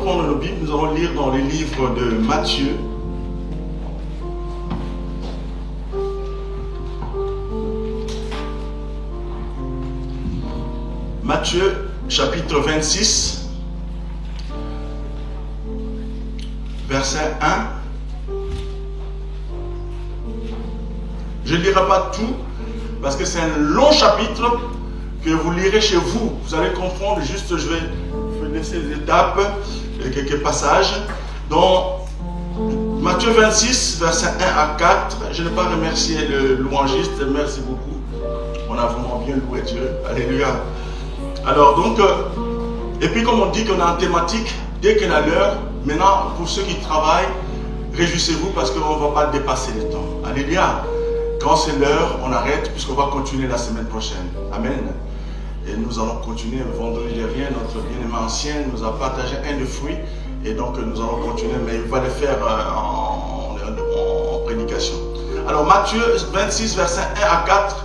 prendre nos Bibles, nous allons lire dans les livres de Matthieu. Matthieu, chapitre 26, verset 1. Je ne lirai pas tout, parce que c'est un long chapitre que vous lirez chez vous. Vous allez comprendre, juste je vais laisser les étapes, quelques passages. Dans Matthieu 26, verset 1 à 4, je n'ai pas remercié le louangiste, merci beaucoup. On a vraiment bien loué Dieu. Alléluia. Alors donc, et puis comme on dit qu'on a une thématique, dès qu'il y a l'heure, maintenant pour ceux qui travaillent, réjouissez-vous parce qu'on ne va pas dépasser le temps. Alléluia. Quand c'est l'heure, on arrête puisqu'on va continuer la semaine prochaine. Amen. Et nous allons continuer. Vendredi dernier, notre bien-aimé ancien nous a partagé un de fruits. Et donc nous allons continuer, mais il va le faire en prédication. Alors Matthieu 26, verset 1 à 4.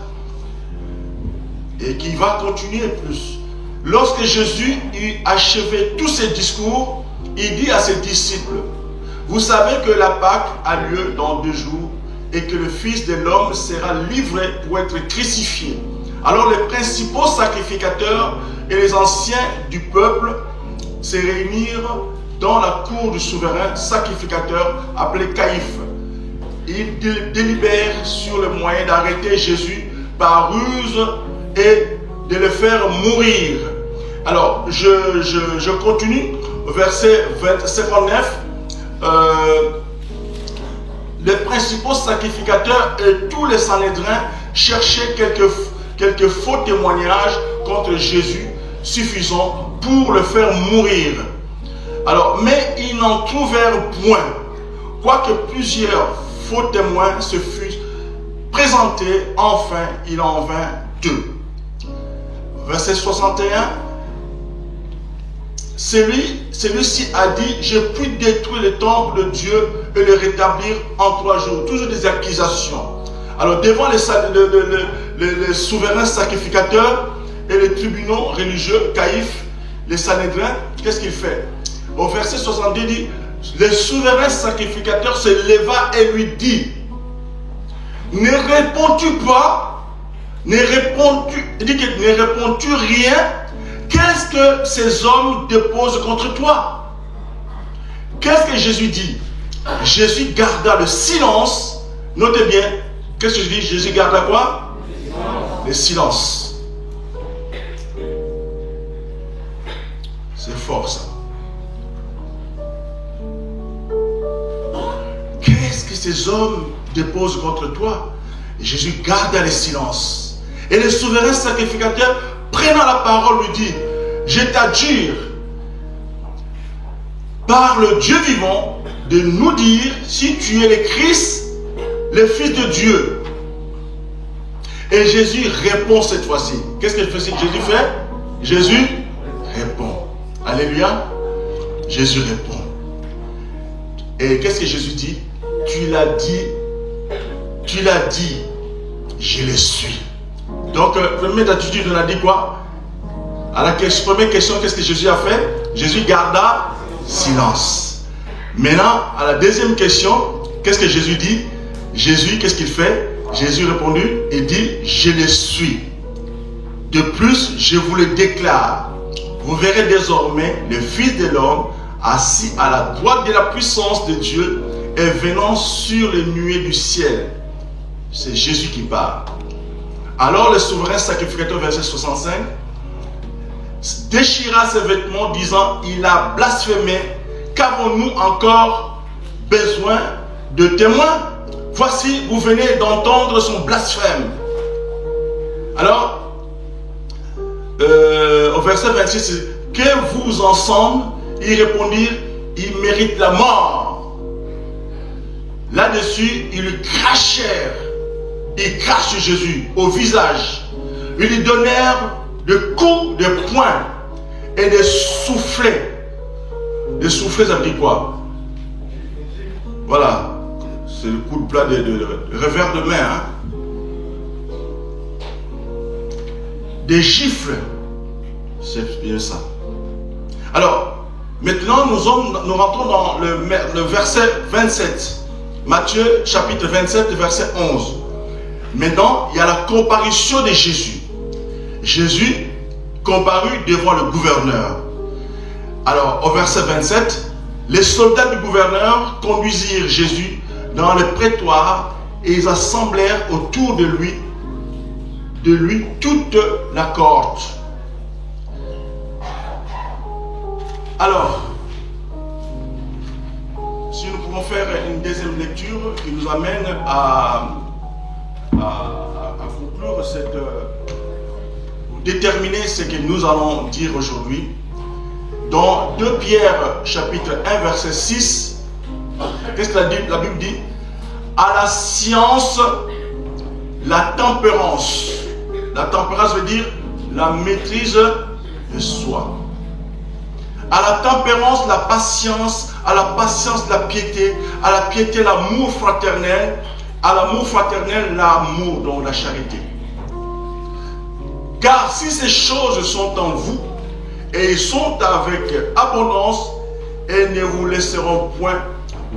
Et qui va continuer plus. Lorsque Jésus eut achevé tous ses discours, il dit à ses disciples, vous savez que la Pâque a lieu dans 2 jours et que le Fils de l'homme sera livré pour être crucifié. Alors les principaux sacrificateurs et les anciens du peuple se réunirent dans la cour du souverain sacrificateur appelé Caïphe. Ils délibèrent sur le moyen d'arrêter Jésus par ruse et de le faire mourir. Alors, je continue, verset 59. Les principaux sacrificateurs et tous les Sanhédrins cherchaient quelques faux témoignages contre Jésus suffisants pour le faire mourir. Alors, mais ils n'en trouvèrent point, quoique plusieurs faux témoins se fussent présentés. Enfin, il en vint 2. Verset 61. Celui-ci a dit, je puis détruire le temple de Dieu et le rétablir en 3 jours. Toujours des accusations. Alors devant les souverains sacrificateurs et les tribunaux religieux, Caïphe, les Sanhédrins, qu'est-ce qu'il fait? Au verset 62, il dit, le souverain sacrificateur se leva et lui dit, ne réponds-tu pas? Ne réponds-tu rien? Qu'est-ce que ces hommes déposent contre toi? Qu'est-ce que Jésus dit? Jésus garda le silence. Notez bien, qu'est-ce que je dis? Jésus garda quoi? Le silence. C'est fort ça. Qu'est-ce que ces hommes déposent contre toi? Et Jésus garda le silence. Et le souverain sacrificateur, prenant la parole, lui dit, je t'adjure par le Dieu vivant de nous dire si tu es le Christ, le Fils de Dieu. Et Jésus répond cette fois-ci. Qu'est-ce que Jésus fait? Jésus répond. Alléluia. Jésus répond. Et qu'est-ce que Jésus dit? Tu l'as dit, je le suis. Donc, première attitude, on a dit quoi? À la première question, qu'est-ce que Jésus a fait? Jésus garda silence. Maintenant, à la deuxième question, qu'est-ce que Jésus dit? Jésus, qu'est-ce qu'il fait? Jésus répondu, il dit, je le suis. De plus, je vous le déclare, vous verrez désormais le Fils de l'homme assis à la droite de la puissance de Dieu et venant sur les nuées du ciel. C'est Jésus qui parle. Alors le souverain sacrificateur, verset 65, déchira ses vêtements, disant, il a blasphémé. Qu'avons-nous encore besoin de témoins? Voici, vous venez d'entendre son blasphème. Alors, au verset 26, que vous ensemble, ils répondirent, il mérite la mort. Là-dessus, ils lui crachèrent. Ils crachent Jésus au visage. Ils lui donnèrent des coups de poing et des soufflets. Des soufflets, ça veut dire quoi? Voilà. C'est le coup de plat de revers de main. Hein? Des gifles. C'est bien ça. Alors, Maintenant, nous rentrons dans le verset 27. Matthieu chapitre 27, verset 11. Maintenant, il y a la comparution de Jésus. Jésus comparut devant le gouverneur. Alors, au verset 27, les soldats du gouverneur conduisirent Jésus dans le prétoire et ils assemblèrent autour de lui toute la cohorte. Alors, si nous pouvons faire une deuxième lecture qui nous amène à conclure déterminer ce que nous allons dire aujourd'hui. Dans 2 Pierre chapitre 1 verset 6, qu'est-ce que la Bible dit? À la science, la tempérance. La tempérance veut dire la maîtrise de soi. À la tempérance, la patience. À la patience, la piété. À la piété, l'amour fraternel. À l'amour fraternel, l'amour, donc la charité. Car si ces choses sont en vous, et ils sont avec abondance, elles ne vous laisseront point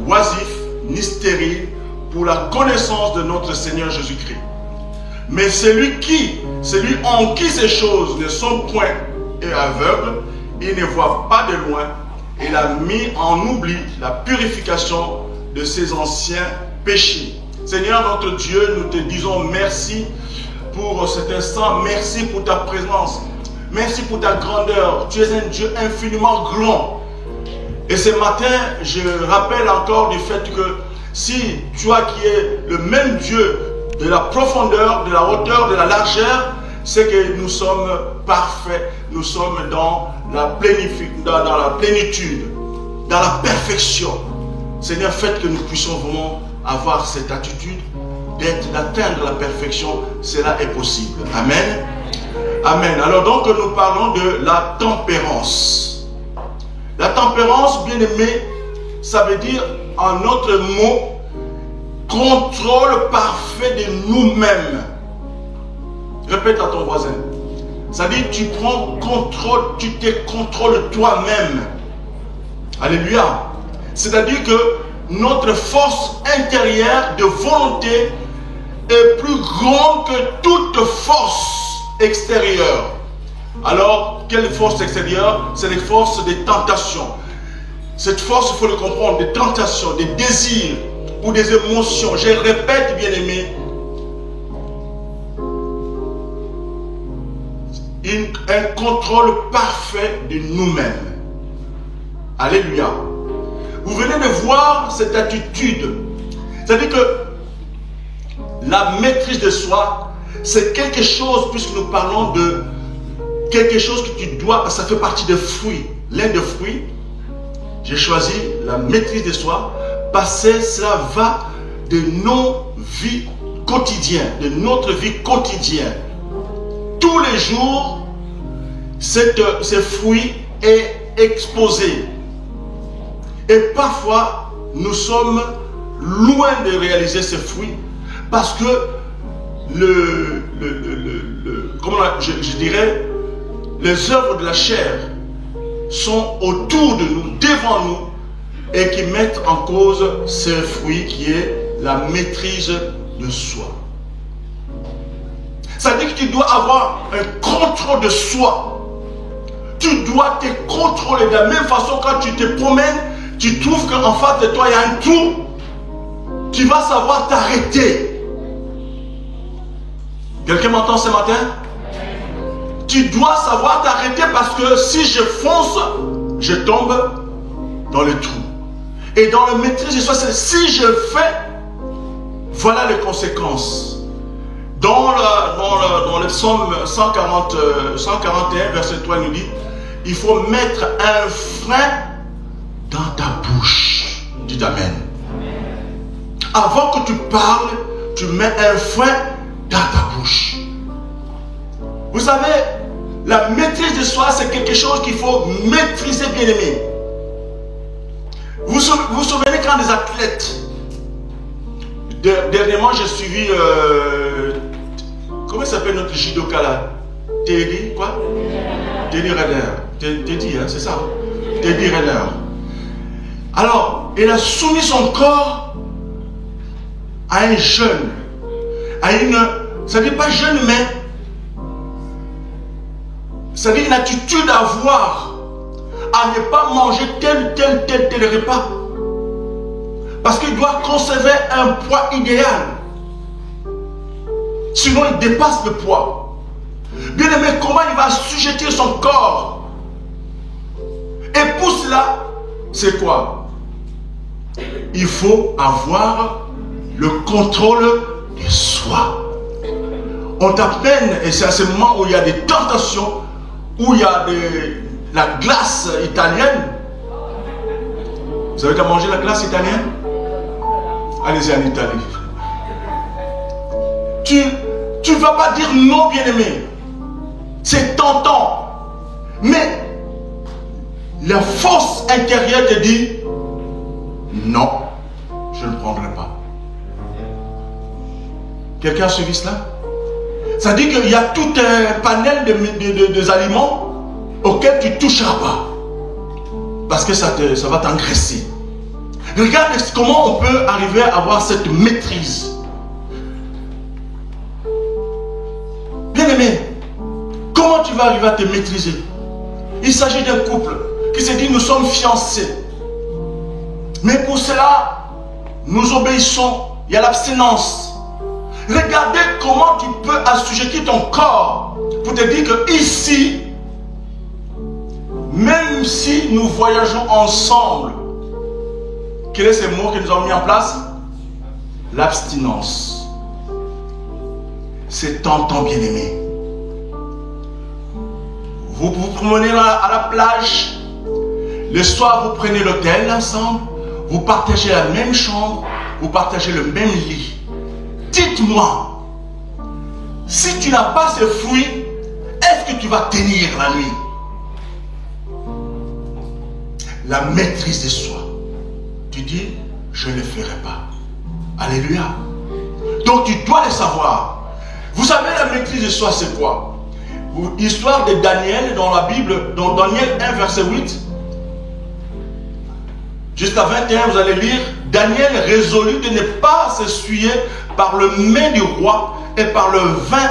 oisifs ni stériles pour la connaissance de notre Seigneur Jésus-Christ. Mais celui en qui ces choses ne sont point et aveugle, il ne voit pas de loin, il a mis en oubli la purification de ses anciens péchés. Seigneur notre Dieu, nous te disons merci pour cet instant, merci pour ta présence, merci pour ta grandeur. Tu es un Dieu infiniment grand. Et ce matin, je rappelle encore du fait que si toi qui es le même Dieu de la profondeur, de la hauteur, de la largeur, c'est que nous sommes parfaits, nous sommes dans la plénitude, dans la perfection. Seigneur, faites que nous puissions vraiment avoir cette attitude d'atteindre la perfection. Cela est possible. Amen. Amen. Alors donc nous parlons de la tempérance. La tempérance, bien aimé, ça veut dire en autre mot, contrôle parfait de nous-mêmes. Répète à ton voisin. Ça dit tu prends contrôle, tu te contrôles toi-même. Alléluia. C'est-à-dire que notre force intérieure de volonté est plus grande que toute force extérieure. Alors, quelle force extérieure? C'est les forces des tentations. Cette force, il faut le comprendre, des tentations, des désirs ou des émotions. Je répète, bien aimé, un contrôle parfait de nous-mêmes. Alléluia. Vous venez de voir cette attitude. C'est-à-dire que la maîtrise de soi, c'est quelque chose, puisque nous parlons de quelque chose que tu dois, ça fait partie des fruits. L'un des fruits, j'ai choisi la maîtrise de soi, parce que cela va de nos vies quotidiennes, de notre vie quotidienne. Tous les jours, ce fruit est exposé. Et parfois, nous sommes loin de réaliser ces fruits parce que je dirais, les œuvres de la chair sont autour de nous, devant nous, et qui mettent en cause ce fruit qui est la maîtrise de soi. Ça veut dire que tu dois avoir un contrôle de soi. Tu dois te contrôler de la même façon quand tu te promènes. Tu trouves qu'en face de toi, il y a un trou, tu vas savoir t'arrêter. Quelqu'un m'entend ce matin? Tu dois savoir t'arrêter parce que si je fonce, je tombe dans le trou. Et dans le maîtrise de soi, c'est si je fais, voilà les conséquences. Dans le psaume 141, verset 3, il nous dit, il faut mettre un frein dans ta bouche. Dis Amen. Avant que tu parles, tu mets un frein dans ta bouche. Vous savez, la maîtrise de soi, c'est quelque chose qu'il faut maîtriser, bien aimé. Vous vous souvenez quand des athlètes, dernièrement j'ai suivi, comment s'appelle notre judoka là? Teddy, quoi? Teddy Reder. Teddy, hein, c'est ça. Teddy Riner. Alors, il a soumis son corps à un jeûne, à une, ça ne dit pas jeûne, mais ça dit une attitude à avoir, à ne pas manger tel repas. Parce qu'il doit conserver un poids idéal. Sinon, il dépasse le poids. Bien aimé, comment il va assujettir son corps? Et pour cela, c'est quoi? Il faut avoir le contrôle de soi. On t'appelle, et c'est à ce moment où il y a des tentations, où il y a la glace italienne. Vous avez déjà mangé la glace italienne? Allez-y en Italie. Tu ne vas pas dire non, bien-aimé. C'est tentant. Mais la force intérieure te dit non, je ne prendrai pas. Quelqu'un a suivi cela? Ça dit qu'il y a tout un panel de aliments auxquels tu ne toucheras pas. Parce que ça va t'engraisser. Regarde comment on peut arriver à avoir cette maîtrise. Bien-aimé, comment tu vas arriver à te maîtriser? Il s'agit d'un couple qui se dit nous sommes fiancés. Mais pour cela, nous obéissons. Il y a l'abstinence. Regardez comment tu peux assujettir ton corps pour te dire que ici, même si nous voyageons ensemble, quel est ce mot que nous avons mis en place? L'abstinence. C'est tentant, bien-aimé. Vous vous promenez à la plage. Le soir, vous prenez l'hôtel ensemble. Vous partagez la même chambre. Vous partagez le même lit. Dites-moi, si tu n'as pas ce fruit, est-ce que tu vas tenir la nuit? La maîtrise de soi. Tu dis, je ne le ferai pas. Alléluia. Donc tu dois le savoir. Vous savez, la maîtrise de soi, c'est quoi? L'histoire de Daniel dans la Bible, dans Daniel 1, verset 8. Jusqu'à 21, vous allez lire, Daniel résolut de ne pas s'essuyer par le main du roi et par le vin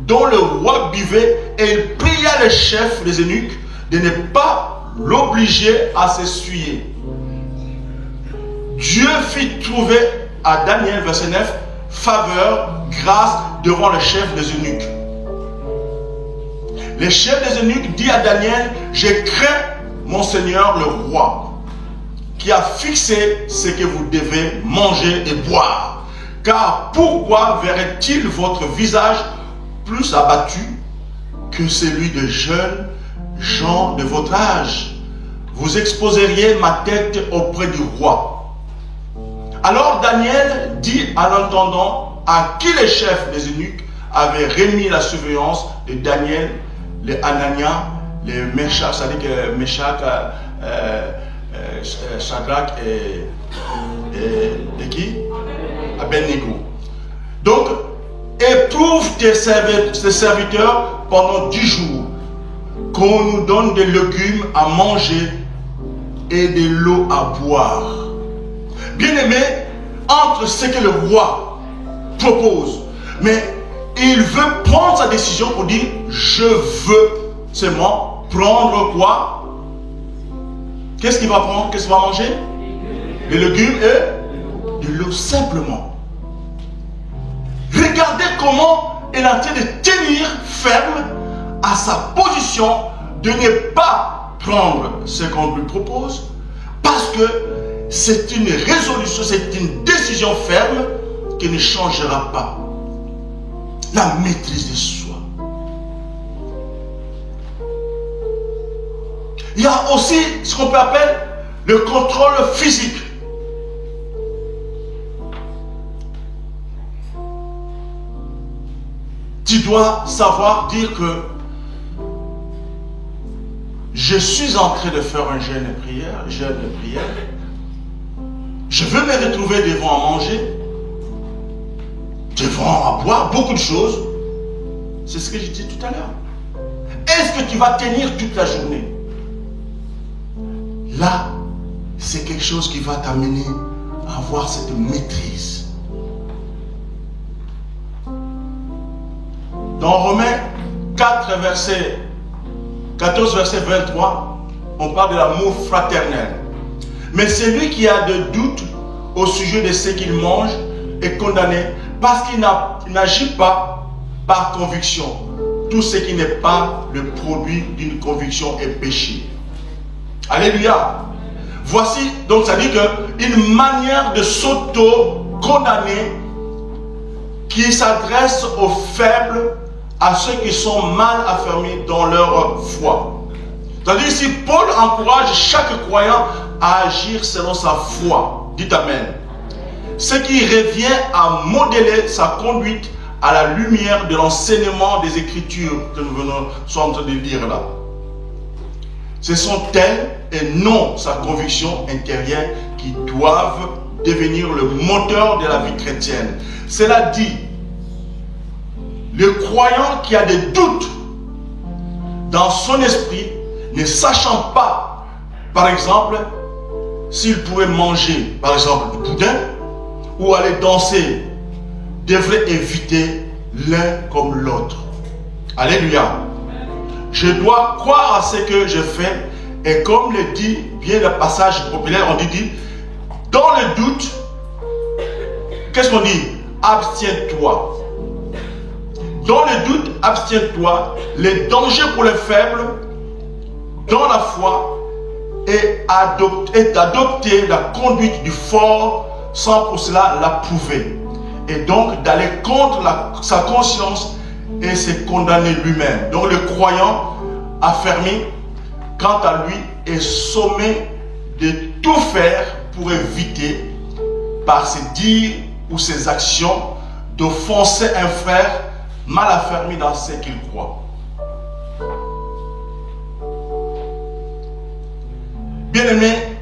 dont le roi buvait, et il pria les chefs, les eunuques, de ne pas l'obliger à s'essuyer. Dieu fit trouver à Daniel, verset 9, faveur, grâce devant le chef des eunuques. Le chef des eunuques dit à Daniel, je crains mon Seigneur le roi, qui a fixé ce que vous devez manger et boire. Car pourquoi verrait-il votre visage plus abattu que celui de jeunes gens de votre âge? Vous exposeriez ma tête auprès du roi. Alors Daniel dit à l'intendant à qui les chefs des eunuques avaient remis la surveillance de Daniel, les Anania, les Meshach, c'est-à-dire que Meshach, Shadrach et qui? Abednego. Donc, éprouve tes serviteurs pendant 10 jours, qu'on nous donne des légumes à manger et de l'eau à boire. Bien-aimé, entre ce que le roi propose, mais il veut prendre sa décision pour dire, je veux seulement prendre quoi? Qu'est-ce qu'il va prendre? Qu'est-ce qu'il va manger? Des légumes et de l'eau simplement. Regardez comment il est en train de tenir ferme à sa position de ne pas prendre ce qu'on lui propose, parce que c'est une résolution, c'est une décision ferme qui ne changera pas. La maîtrise de soi. Il y a aussi ce qu'on peut appeler le contrôle physique. Tu dois savoir dire que je suis en train de faire un jeûne de prière. Je veux me retrouver devant à manger, devant à boire, beaucoup de choses. C'est ce que j'ai dit tout à l'heure. Est-ce que tu vas tenir toute la journée? là, c'est quelque chose qui va t'amener à avoir cette maîtrise. Dans Romains 4, verset 14, verset 23, on parle de l'amour fraternel. Mais celui qui a de doutes au sujet de ce qu'il mange est condamné parce qu'il n'agit pas par conviction. Tout ce qui n'est pas le produit d'une conviction est péché. Alléluia. Voici, donc ça dit qu'une manière de s'auto-condamner qui s'adresse aux faibles, à ceux qui sont mal affermis dans leur foi. C'est-à-dire ici, Paul encourage chaque croyant à agir selon sa foi. Dites Amen. Ce qui revient à modeler sa conduite à la lumière de l'enseignement des Écritures que nous sommes en train de lire là. Ce sont elles et non sa conviction intérieure qui doivent devenir le moteur de la vie chrétienne. Cela dit, le croyant qui a des doutes dans son esprit, ne sachant pas, par exemple, s'il pourrait manger, par exemple, du boudin ou aller danser, devrait éviter l'un comme l'autre. Alléluia. Je dois croire à ce que je fais, et comme le dit bien le passage populaire, on dit dans le doute, qu'est-ce qu'on dit? Abstiens-toi. Dans le doute, abstiens-toi. Le danger pour les faibles, dans la foi, est d'adopter la conduite du fort sans pour cela l'approuver. Et donc d'aller contre sa conscience et se condamner lui-même. Donc le croyant affermi, quant à lui, est sommé de tout faire pour éviter, par ses dires ou ses actions, d'offenser un frère mal affermi dans ce qu'il croit. Bien-aimés,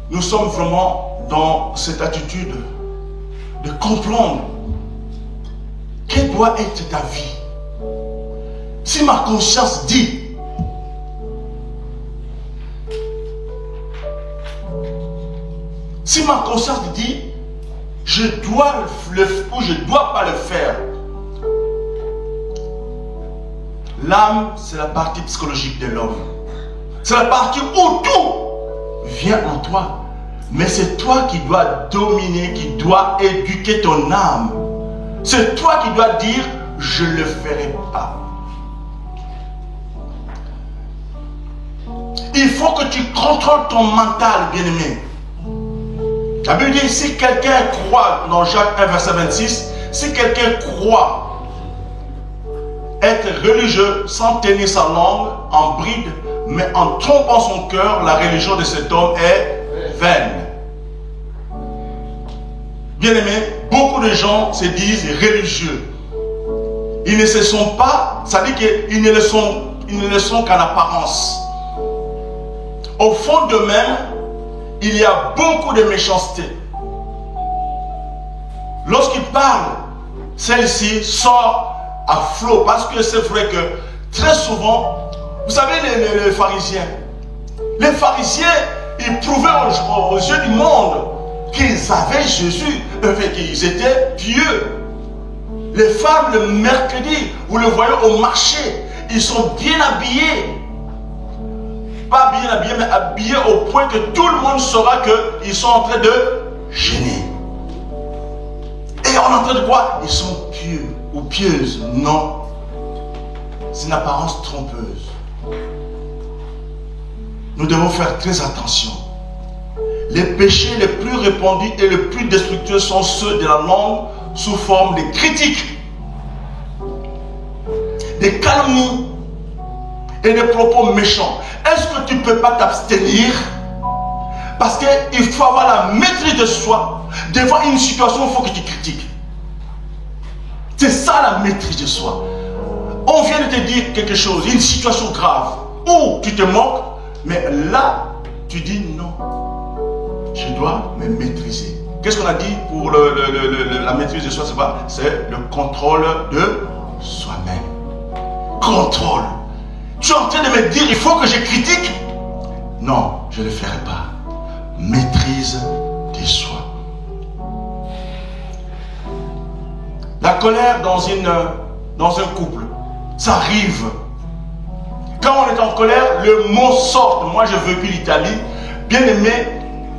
nous sommes vraiment dans cette attitude de comprendre quelle doit être ta vie. Si ma conscience dit je dois ou je ne dois pas le faire, l'âme, c'est la partie psychologique de l'homme. C'est la partie où tout vient en toi. Mais c'est toi qui dois dominer, qui dois éduquer ton âme. C'est toi qui dois dire, je ne le ferai pas. Il faut que tu contrôles ton mental, bien-aimé. La Bible dit, si quelqu'un croit, dans Jacques 1, verset 26, si quelqu'un croit être religieux sans tenir sa langue en bride, mais en trompant son cœur, la religion de cet homme est vaine. Bien-aimés, beaucoup de gens se disent religieux. Ils ne se sont pas, ça dit qu'ils ne le sont qu'en apparence. Au fond d'eux-mêmes, il y a beaucoup de méchanceté. Lorsqu'ils parlent, celle-ci sort à flot, parce que c'est vrai que très souvent, vous savez, les pharisiens, ils prouvaient aux yeux du monde qu'ils avaient Jésus, qu'ils étaient pieux. Les femmes, le mercredi, vous le voyez au marché, ils sont bien habillés. Pas bien habillés, mais habillés au point que tout le monde saura qu'ils sont en train de jeûner. Et on entend de quoi? Ils sont pieux ou pieuses. Non. C'est une apparence trompeuse. Nous devons faire très attention. Les péchés les plus répandus et les plus destructeurs sont ceux de la langue sous forme de critiques, des calomnies et des propos méchants. Est-ce que tu ne peux pas t'abstenir? Parce qu'il faut avoir la maîtrise de soi. Devant une situation, il faut que tu critiques. C'est ça la maîtrise de soi. On vient de te dire quelque chose, une situation grave, où tu te moques, mais là, tu dis non. Je dois me maîtriser. Qu'est-ce qu'on a dit pour la maîtrise de soi? C'est le contrôle de soi-même. Contrôle. Tu es en train de me dire, il faut que je critique. Non, je ne le ferai pas. Maîtrise de soi. La colère dans un couple, ça arrive. Quand on est en colère, le mot sort. Moi, j'ai vécu l'Italie. Bien aimé,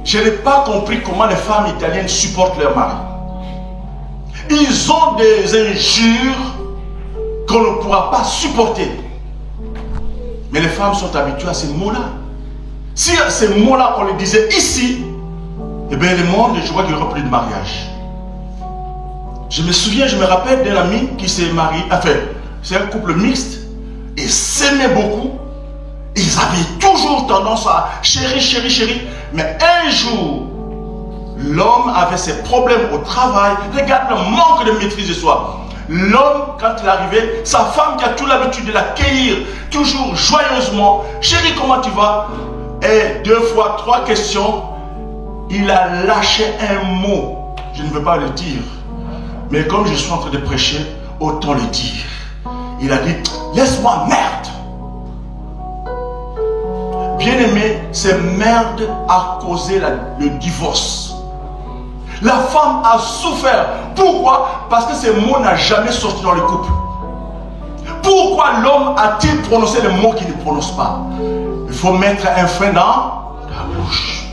je n'ai pas compris comment les femmes italiennes supportent leur mari. Ils ont des injures qu'on ne pourra pas supporter. Mais les femmes sont habituées à ces mots-là. Si ces mots-là, on les disait ici, eh bien, le monde, je vois qu'il n'y aura plus de mariage. Je me souviens, je me rappelle d'un ami qui s'est marié, enfin, c'est un couple mixte, et s'aimaient beaucoup. Ils avaient toujours tendance à chérir, chérir, chérir. Mais un jour, l'homme avait ses problèmes au travail. Regarde le manque de maîtrise de soi. L'homme, quand il arrivait, sa femme qui a toujours l'habitude de l'accueillir, toujours joyeusement. Chérie, comment tu vas? Et 2 fois 3 questions, il a lâché un mot. Je ne veux pas le dire. Mais comme je suis en train de prêcher, autant le dire. Il a dit, laisse-moi, merde. Bien-aimé, cette merde a causé le divorce. La femme a souffert. Pourquoi? Parce que ces mots n'ont jamais sorti dans le couple. Pourquoi l'homme a-t-il prononcé les mots qu'il ne prononce pas? Il faut mettre un frein dans la bouche.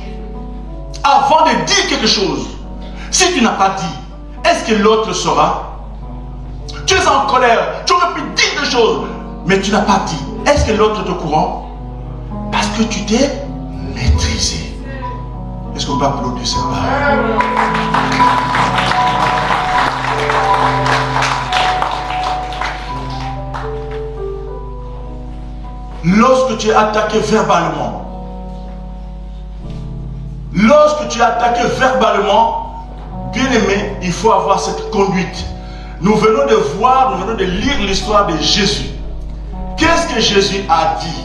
Avant de dire quelque chose, si tu n'as pas dit, est-ce que l'autre saura? Tu es en colère, tu aurais pu dire des choses, mais tu n'as pas dit. Est-ce que l'autre est au courant? Parce que tu t'es maîtrisé. Est-ce qu'on peut applaudir cette parole? Lorsque tu es attaqué verbalement, bien aimé, il faut avoir cette conduite. Nous venons de lire l'histoire de Jésus. Qu'est-ce que Jésus a dit?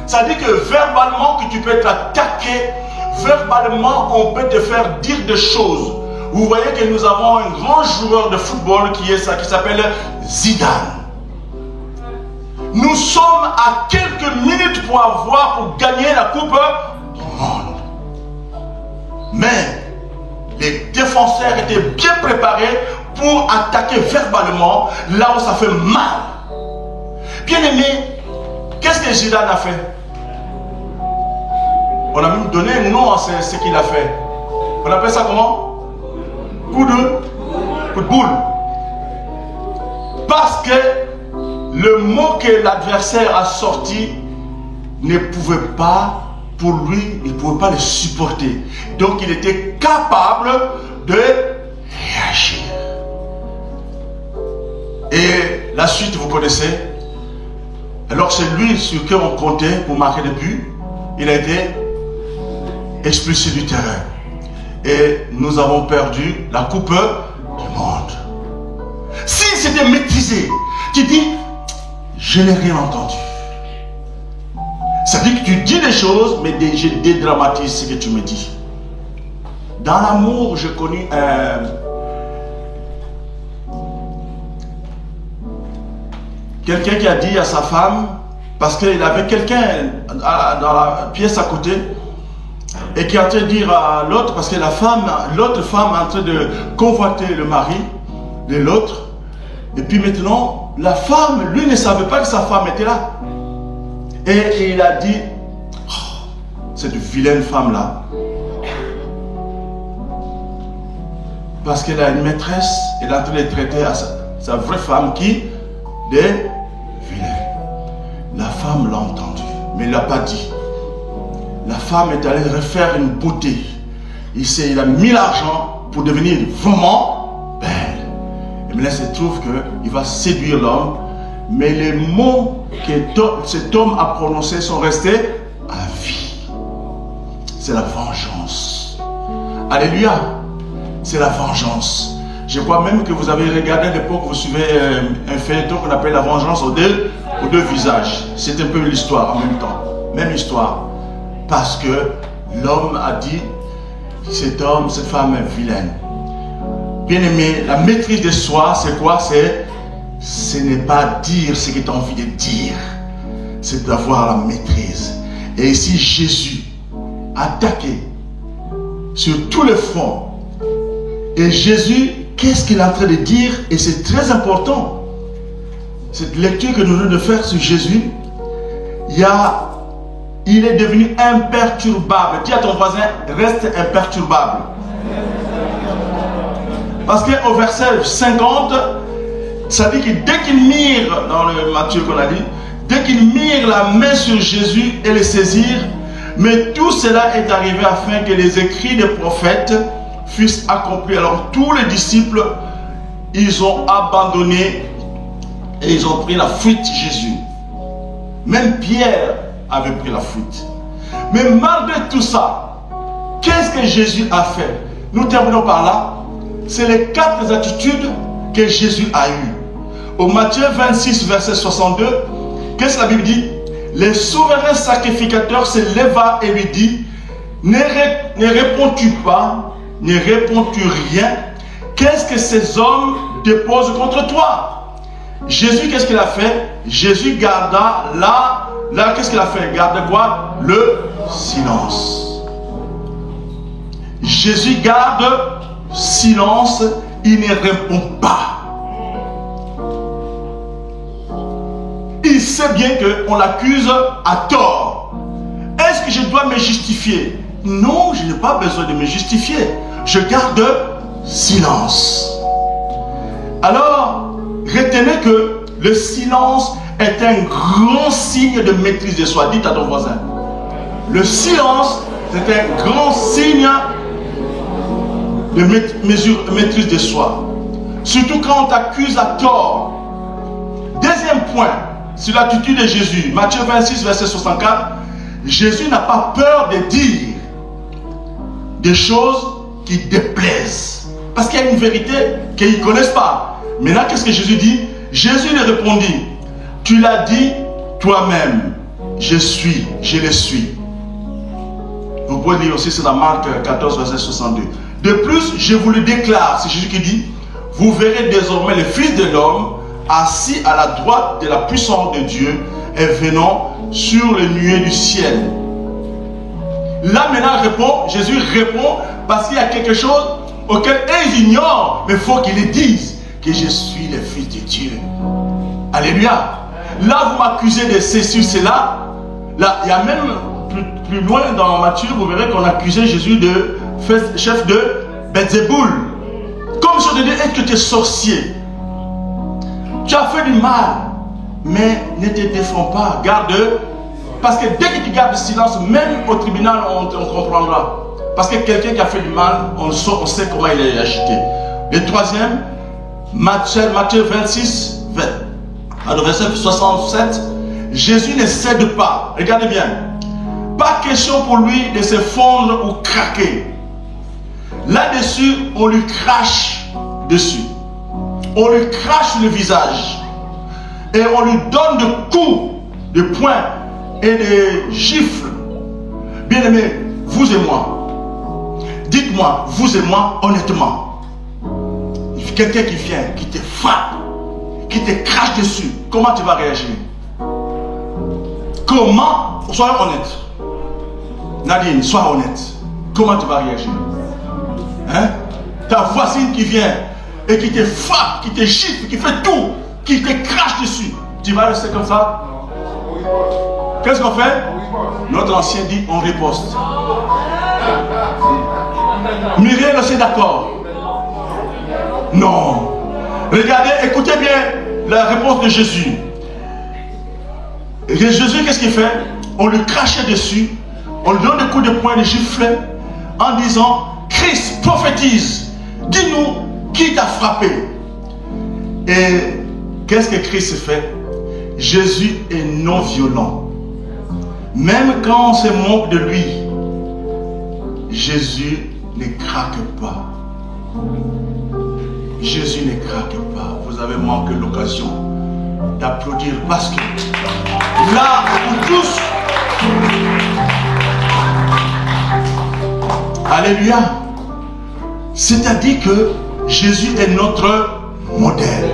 Ça dit que verbalement que tu peux être attaqué, verbalement on peut te faire dire des choses. Vous voyez que nous avons un grand joueur de football qui s'appelle Zidane. Nous sommes à quelques minutes pour gagner la Coupe du Monde. Mais les défenseurs étaient bien préparés pour attaquer verbalement là où ça fait mal. Bien aimé, qu'est-ce que Zidane a fait? On a même donné un nom à ce qu'il a fait. On appelle ça comment? Coup de boule. Parce que le mot que l'adversaire a sorti ne pouvait pas, pour lui, il ne pouvait pas le supporter. Donc il était capable de réagir. Et la suite, vous connaissez. Alors c'est lui sur qui on comptait pour marquer des buts. Il a été expulsé du terrain. Et nous avons perdu la Coupe du Monde. Si c'était maîtrisé, tu dis, je n'ai rien entendu. Ça dit que tu dis des choses, mais je dédramatise ce que tu me dis. Dans l'amour, j'ai connu quelqu'un qui a dit à sa femme, parce qu'il avait quelqu'un dans la pièce à côté, et qui a en train de dire à l'autre, parce que l'autre femme est en train de convoiter le mari de l'autre, et puis maintenant, la femme, lui ne savait pas que sa femme était là. Et il a dit, oh, cette vilaine femme là, parce qu'elle a une maîtresse, elle est en train de traiter à sa vraie femme qui est vilaine. La femme l'a entendu, mais il ne l'a pas dit. La femme est allée refaire une beauté. Il a mis l'argent pour devenir vraiment belle. Et maintenant, il se trouve qu'il va séduire l'homme. Mais les mots que cet homme a prononcés sont restés à vie. C'est la vengeance. Alléluia. C'est la vengeance. Je crois même que vous avez regardé à l'époque, vous suivez un feuilleton qu'on appelle la vengeance aux deux visages. C'est un peu l'histoire en même temps. Même histoire. Parce que l'homme a dit, cet homme, cette femme est vilaine. Bien aimé, la maîtrise de soi, c'est quoi? Ce n'est pas dire ce que tu as envie de dire. C'est d'avoir la maîtrise. Et ici, Jésus attaqué sur tous les fronts. Et Jésus, qu'est-ce qu'il est en train de dire? Et c'est très important. Cette lecture que nous venons de faire sur Jésus, il est devenu imperturbable. Dis à ton voisin, reste imperturbable. Parce qu'au verset 50, ça dit que dès qu'il mire, dans le Matthieu qu'on a dit, dès qu'il mire la main sur Jésus et le saisir, mais tout cela est arrivé afin que les écrits des prophètes fussent accomplis. Alors tous les disciples, ils ont abandonné et ils ont pris la fuite Jésus. Même Pierre avait pris la fuite. Mais malgré tout ça, qu'est-ce que Jésus a fait? Nous terminons par là. C'est les 4 attitudes que Jésus a eues. Au Matthieu 26, verset 62, qu'est-ce que la Bible dit? Le souverain sacrificateur se leva et lui dit, ne réponds-tu pas, ne réponds-tu rien? Qu'est-ce que ces hommes déposent contre toi? Jésus, qu'est-ce qu'il a fait? Jésus garda là, qu'est-ce qu'il a fait? Garde quoi? Le silence. Jésus garde silence, il ne répond pas. Il sait bien qu'on l'accuse à tort. Est-ce que je dois me justifier? Non, je n'ai pas besoin de me justifier. Je garde silence. Alors, retenez que le silence est un grand signe de maîtrise de soi. Dites à ton voisin. Le silence est un grand signe de maîtrise de soi. Surtout quand on t'accuse à tort. Deuxième point, sur l'attitude de Jésus. Matthieu 26, verset 64. Jésus n'a pas peur de dire des choses qui déplaisent. Parce qu'il y a une vérité qu'ils ne connaissent pas. Maintenant, qu'est-ce que Jésus dit? Jésus lui répondit, tu l'as dit toi-même, je le suis. Vous pouvez lire aussi, c'est dans Marc 14, verset 62. De plus, je vous le déclare, c'est Jésus qui dit, vous verrez désormais le Fils de l'homme assis à la droite de la puissance de Dieu et venant sur les nuées du ciel. Là maintenant, Jésus répond parce qu'il y a quelque chose auquel ils ignorent, mais il faut qu'ils le disent, que je suis le Fils de Dieu. Alléluia. Là, vous m'accusez de ceci, cela. Là, il y a même plus loin dans Matthieu, vous verrez qu'on accusait Jésus de chef de Belzéboul. Comme si on te dit, est-ce que tu es sorcier? Tu as fait du mal, mais ne te défends pas. Garde, parce que dès que tu gardes le silence, même au tribunal, on comprendra. Parce que quelqu'un qui a fait du mal, on sait comment il est agité. Le troisième, Matthieu 26, verset 67, Jésus ne cède pas. Regardez bien. Pas question pour lui de se fondre ou craquer. Là-dessus, on lui crache dessus. On lui crache le visage. Et on lui donne des coups, des poings et des gifles. Bien-aimés, vous et moi. Dites-moi, vous et moi, honnêtement. Quelqu'un qui vient, qui te frappe, qui te crache dessus, comment tu vas réagir? Comment? Sois honnête. Nadine, sois honnête. Comment tu vas réagir? Hein? Ta voisine qui vient et qui te frappe, qui te gifle, qui fait tout, qui te crache dessus. Tu vas rester comme ça? Qu'est-ce qu'on fait? Notre ancien dit, on riposte. Muriel aussi d'accord. Non. Regardez, écoutez bien la réponse de Jésus. Et Jésus, qu'est-ce qu'il fait? On lui crachait dessus, on lui donne des coups de poing, des giflets, en disant, Christ, prophétise, dis-nous qui t'a frappé. Et qu'est-ce que Christ fait? Jésus est non violent. Même quand on se moque de lui, Jésus ne craque pas. Jésus ne craque pas. Vous avez manqué l'occasion d'applaudir parce que là, vous tous, alléluia. C'est-à-dire que Jésus est notre modèle.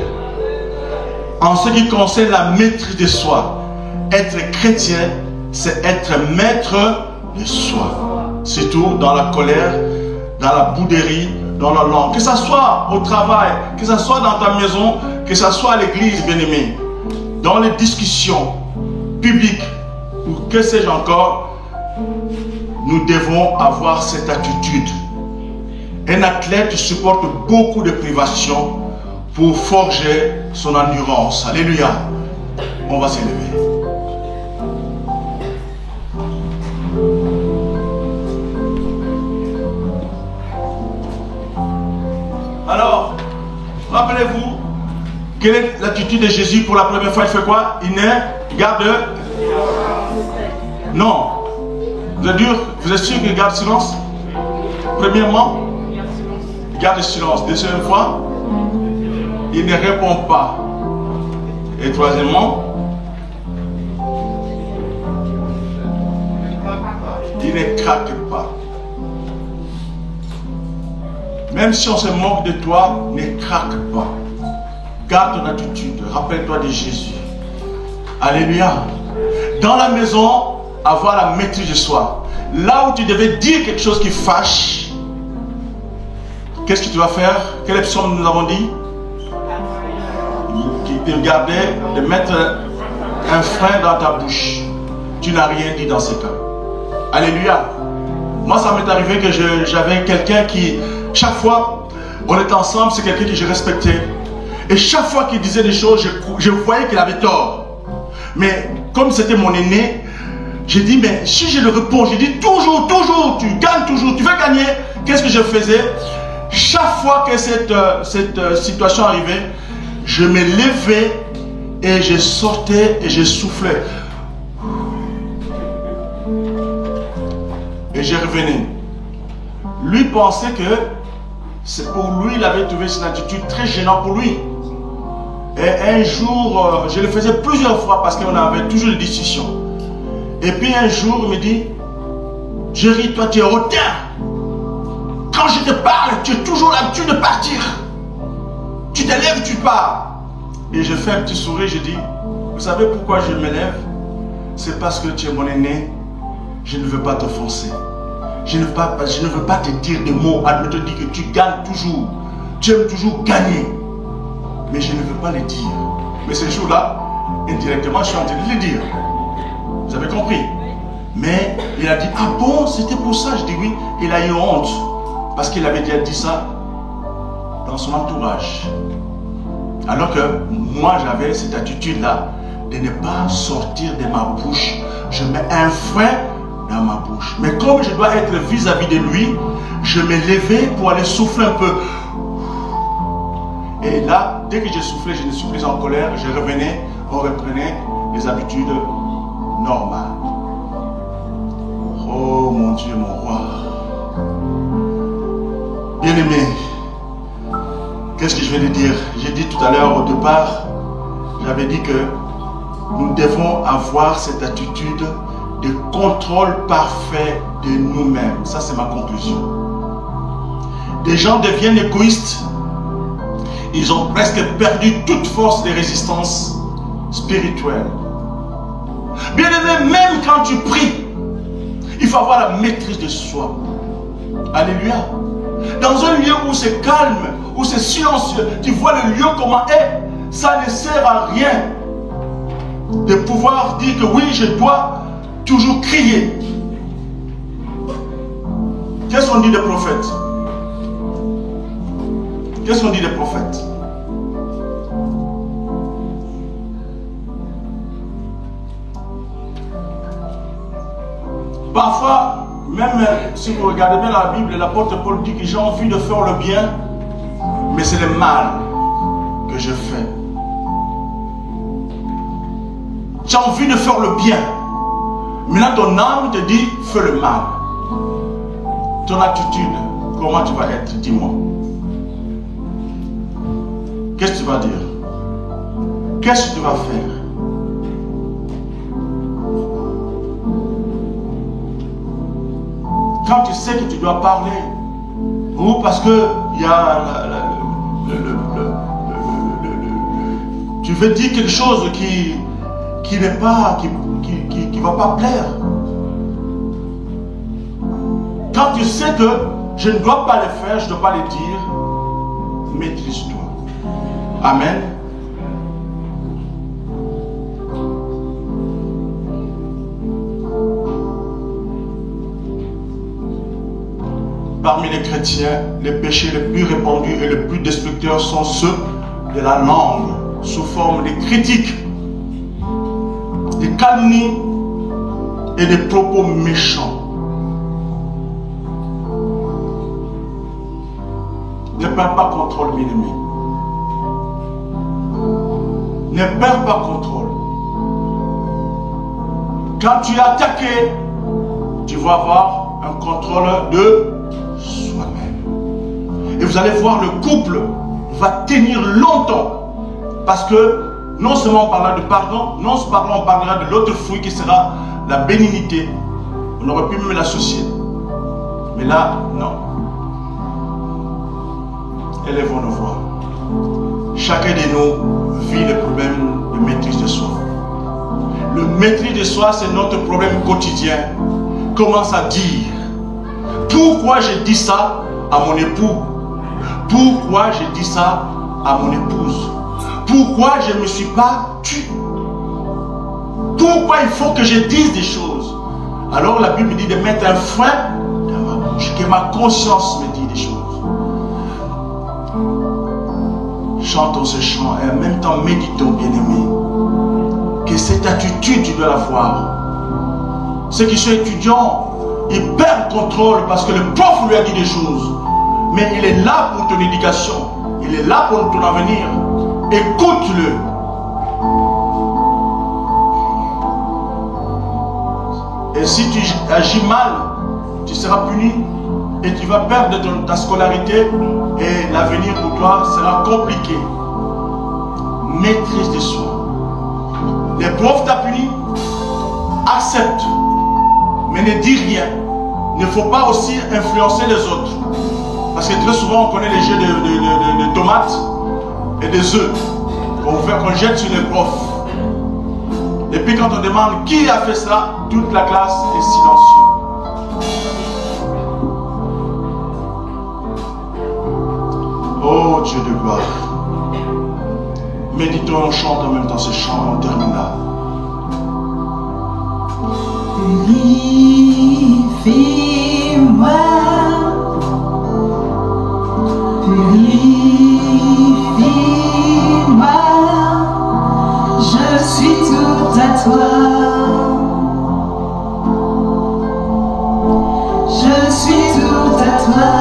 En ce qui concerne la maîtrise de soi, être chrétien, c'est être maître de soi. Surtout dans la colère, dans la bouderie, dans la langue. Que ce soit au travail, que ce soit dans ta maison, que ce soit à l'église, bien-aimé, dans les discussions publiques, ou que sais-je encore, nous devons avoir cette attitude. Un athlète supporte beaucoup de privations pour forger son endurance. Alléluia. On va s'élever. Alors, rappelez-vous, quelle est l'attitude de Jésus pour la première fois? Il fait quoi? Il garde... Non. Vous êtes sûr qu'il garde silence? Premièrement, il garde silence. Deuxième fois, il ne répond pas. Et troisièmement, il ne craque pas. Même si on se moque de toi, ne craque pas. Garde ton attitude. Rappelle-toi de Jésus. Alléluia. Dans la maison, avoir la maîtrise de soi. Là où tu devais dire quelque chose qui fâche, qu'est-ce que tu vas faire? Quel psaume nous avons dit? De garder, de mettre un frein dans ta bouche. Tu n'as rien dit dans ce cas. Alléluia. Moi, ça m'est arrivé que j'avais quelqu'un qui, chaque fois, on était ensemble, c'est quelqu'un que je respectais. Et chaque fois qu'il disait des choses, je voyais qu'il avait tort. Mais comme c'était mon aîné, j'ai dit, mais si je le réponds, j'ai dit toujours, tu gagnes toujours, tu veux gagner. Qu'est-ce que je faisais? Chaque fois que cette situation arrivait, je me levais et je sortais et je soufflais. Et je revenais. Lui pensait que c'est pour lui, il avait trouvé cette attitude très gênante pour lui. Et un jour, je le faisais plusieurs fois parce qu'on avait toujours des discussions. Et puis un jour, il me dit, Jerry, toi tu es hautain. Quand je te parle, tu es toujours l'habitude de partir. Tu te lèves, tu pars. Et je fais un petit sourire, je dis, vous savez pourquoi je me lève? C'est parce que tu es mon aîné. Je ne veux pas t'offenser. Je ne veux pas te dire des mots, à te dire que tu gagnes toujours. Tu aimes toujours gagner. Mais je ne veux pas le dire. Mais ce jour-là, indirectement, je suis en train de le dire. Vous avez compris? Mais il a dit, ah bon, c'était pour ça? Je dis oui. Il a eu honte. Parce qu'il avait déjà dit ça dans son entourage. Alors que moi, j'avais cette attitude-là de ne pas sortir de ma bouche. Je mets un frein dans ma bouche. Mais comme je dois être vis-à-vis de lui, je me levais pour aller souffler un peu. Et là, dès que je soufflais, je ne suis plus en colère. Je revenais, on reprenait les habitudes normales. Oh mon Dieu, mon roi. Bien-aimé, qu'est-ce que je vais te dire? J'ai dit tout à l'heure au départ, j'avais dit que nous devons avoir cette attitude de contrôle parfait de nous-mêmes. Ça, c'est ma conclusion. Des gens deviennent égoïstes. Ils ont presque perdu toute force de résistance spirituelle. Bien-aimé, même quand tu pries, il faut avoir la maîtrise de soi. Alléluia. Dans un lieu où c'est calme, où c'est silencieux, tu vois le lieu comment est. Ça ne sert à rien de pouvoir dire que oui, je dois toujours crier. Qu'est-ce qu'on dit des prophètes? Qu'est-ce qu'on dit des prophètes? Parfois, même si vous regardez bien la Bible, l'apôtre Paul dit que j'ai envie de faire le bien, mais c'est le mal que je fais. J'ai envie de faire le bien. Maintenant, ton âme te dit, fais le mal. Ton attitude, comment tu vas être? Dis-moi. Qu'est-ce que tu vas dire? Qu'est-ce que tu vas faire? Quand tu sais que tu dois parler, ou parce que il y a tu veux dire quelque chose qui qui n'est pas, qui va pas plaire. Quand tu sais que je ne dois pas le faire, je ne dois pas le dire, maîtrise-toi. Amen. Parmi les chrétiens, les péchés les plus répandus et les plus destructeurs sont ceux de la langue, sous forme de critiques, de calomnies et de propos méchants. Ne perds pas contrôle, bien-aimé. Ne perds pas contrôle. Quand tu es attaqué, tu vas avoir un contrôle de soi-même. Et vous allez voir, le couple va tenir longtemps. Parce que non seulement on parlera de pardon, non seulement on parlera de l'autre fruit qui sera la bénignité. On aurait pu même l'associer. Mais là, non. Élevons nos voix. Chacun de nous vit le problème de maîtrise de soi. Le maîtrise de soi, c'est notre problème quotidien. Commence à dire, pourquoi j'ai dit ça à mon époux? Pourquoi j'ai dit ça à mon épouse? Pourquoi je ne me suis pas tue? Pourquoi il faut que je dise des choses? Alors la Bible dit de mettre un frein dans ma bouche, que ma conscience me dise des choses. Chantons ce chant et en même temps méditons, bien-aimés, que cette attitude tu dois l'avoir. Ceux qui sont étudiants, ils perdent contrôle parce que le prof lui a dit des choses. Mais il est là pour ton éducation. Il est là pour ton avenir. Écoute-le. Et si tu agis mal, tu seras puni et tu vas perdre ta scolarité et l'avenir pour toi sera compliqué. Maîtrise de soi. Les profs t'ont puni, accepte, mais ne dis rien. Il ne faut pas aussi influencer les autres. Parce que très souvent on connaît les jeux de tomates et des œufs qu'on jette sur les profs. Et puis quand on demande qui a fait ça, toute la classe est silencieuse. Oh Dieu de gloire. Méditons, on chante en même temps ce chant, on terminera. Purifie-moi, purifie-moi, je suis tout à toi. Je suis tout à toi.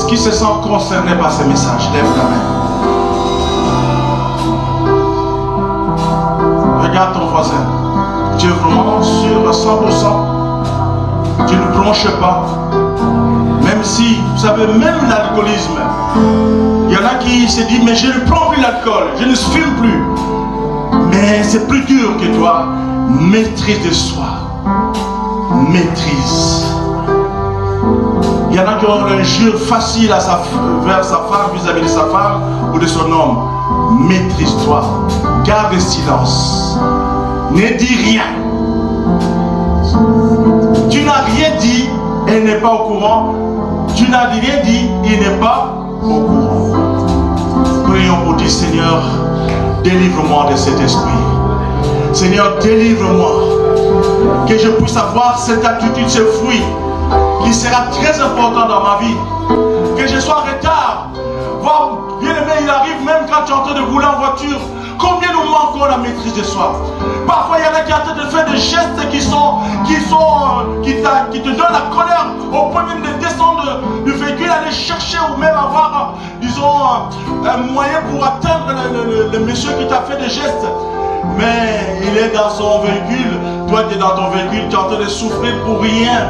Qui se sent concerné par ce message? Lève ta main. Regarde ton voisin. Tu es vraiment sûr à 100%. Tu ne bronches pas. Même si, vous savez, même l'alcoolisme, il y en a qui se disent, mais je ne prends plus l'alcool, je ne fume plus. Mais c'est plus dur que toi. Maîtrise de soi. Maîtrise. Il y en a qui ont un jeu facile vers sa femme, vis-à-vis de sa femme ou de son homme. Maîtrise-toi. garde silence. Ne dis rien. Tu n'as rien dit, elle n'est pas au courant. Tu n'as rien dit, il n'est pas au courant. Prions pour dire, Seigneur, délivre-moi de cet esprit. Seigneur, délivre-moi. Que je puisse avoir cette attitude, ce fruit qui sera très important dans ma vie. Que je sois en retard. Voir, bien aimé, il arrive même quand tu es en train de rouler en voiture. Combien nous manquons la maîtrise de soi. Parfois, il y en a qui sont en train de faire des gestes qui te donnent la colère au point même de descendre du véhicule, aller chercher ou même avoir, disons, un moyen pour atteindre le monsieur qui t'a fait des gestes. Mais il est dans son véhicule, toi tu es dans ton véhicule, tu es en train de souffrir pour rien.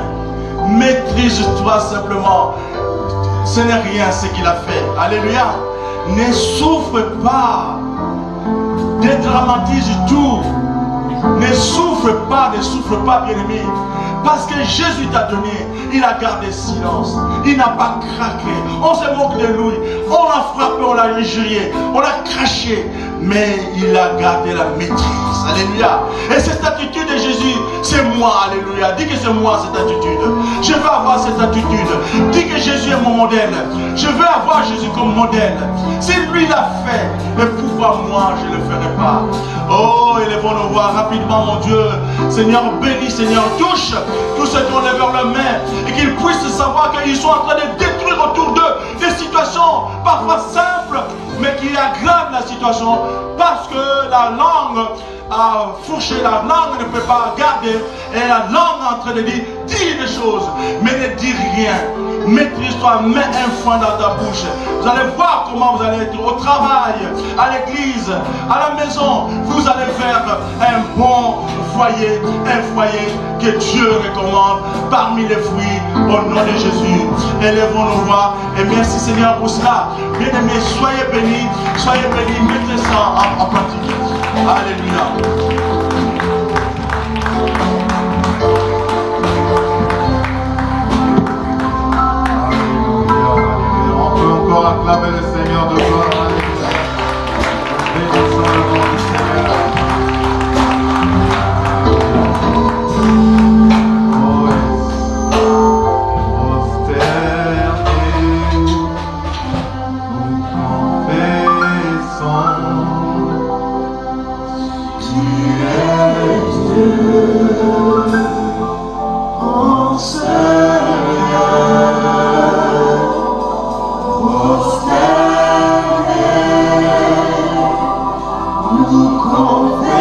Maîtrise-toi simplement. Ce n'est rien ce qu'il a fait. Alléluia. Ne souffre pas. Dédramatise tout. Ne souffre pas, bien aimé. Parce que Jésus t'a donné, il a gardé silence. Il n'a pas craqué. On se moque de lui. On l'a frappé, on l'a injurié, on l'a craché. Mais il a gardé la maîtrise. Alléluia. Et cette attitude de Jésus, c'est moi. Alléluia. Dis que c'est moi cette attitude. Je veux avoir cette attitude. Dis que Jésus est mon modèle. Je veux avoir Jésus comme modèle. Si lui l'a fait, mais pourquoi moi je ne le ferai pas? Oh, élevons nos voix rapidement, mon Dieu. Seigneur, bénis, Seigneur, touche tous ceux qui ont levé leur main et qu'ils puissent savoir qu'ils sont en train de détruire autour d'eux des situations parfois simples, mais qui aggravent la situation parce que la langue a fourché, la langue ne peut pas garder et la langue est en train de dire des choses, mais ne dis rien. Maîtrise-toi, mets un foin dans ta bouche. Vous allez voir comment vous allez être au travail, à l'église, à la maison. Vous allez faire un bon foyer, un foyer que Dieu recommande parmi les fruits au nom de Jésus. Élevons nos voix et merci Seigneur pour cela. Bien-aimés, soyez bénis, mettez ça en pratique. Alléluia. Acclamez le Seigneur de gloire. Bénissons le nom du Seigneur. Oh yes. Prosterné, nous confessons.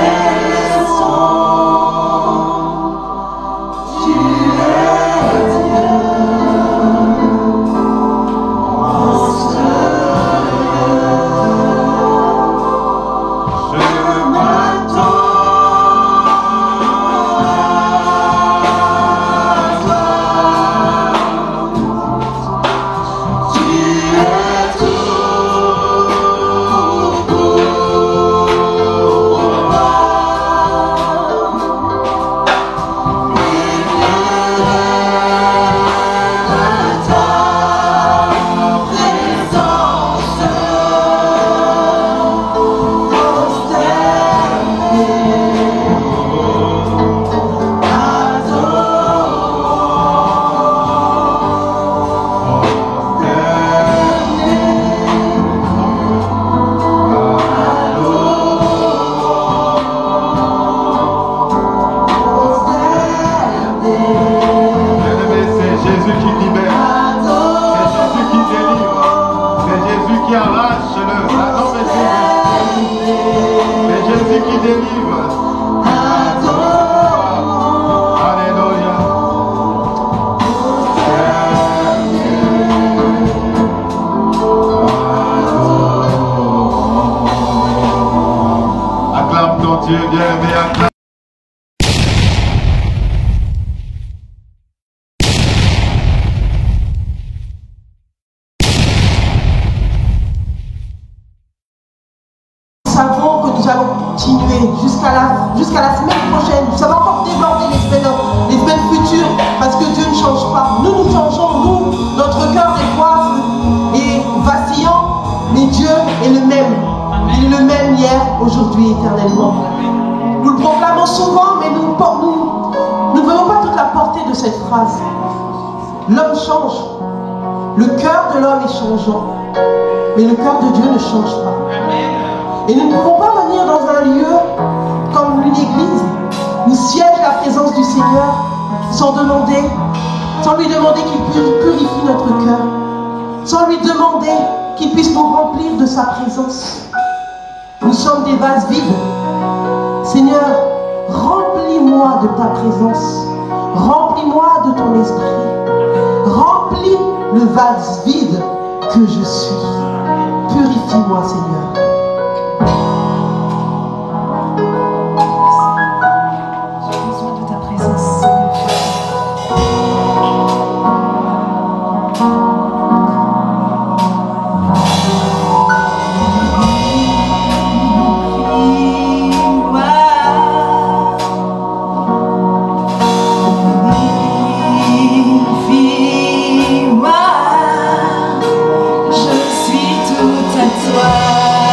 Tu es Dieu en Seigneur. Jusqu'à la semaine prochaine. Ça va encore déborder les semaines futures parce que Dieu ne change pas. Nous changeons, nous, notre cœur des fois est vacillant, mais Dieu est le même. Il est le même hier, aujourd'hui éternellement. Nous le proclamons souvent, mais nous ne voyons pas toute la portée de cette phrase. L'homme change. Le cœur de l'homme est changeant. Mais le cœur de Dieu ne change pas. Et nous ne pouvons pas venir dans un lieu comme une église où siège la présence du Seigneur sans lui demander qu'il purifie notre cœur, sans lui demander qu'il puisse nous remplir de sa présence. Nous sommes des vases vides. Seigneur, remplis-moi de ta présence. Remplis-moi de ton esprit. Remplis le vase vide que je suis. Purifie-moi, Seigneur. J'ai besoin de ta présence, Seigneur. Je suis tout à toi.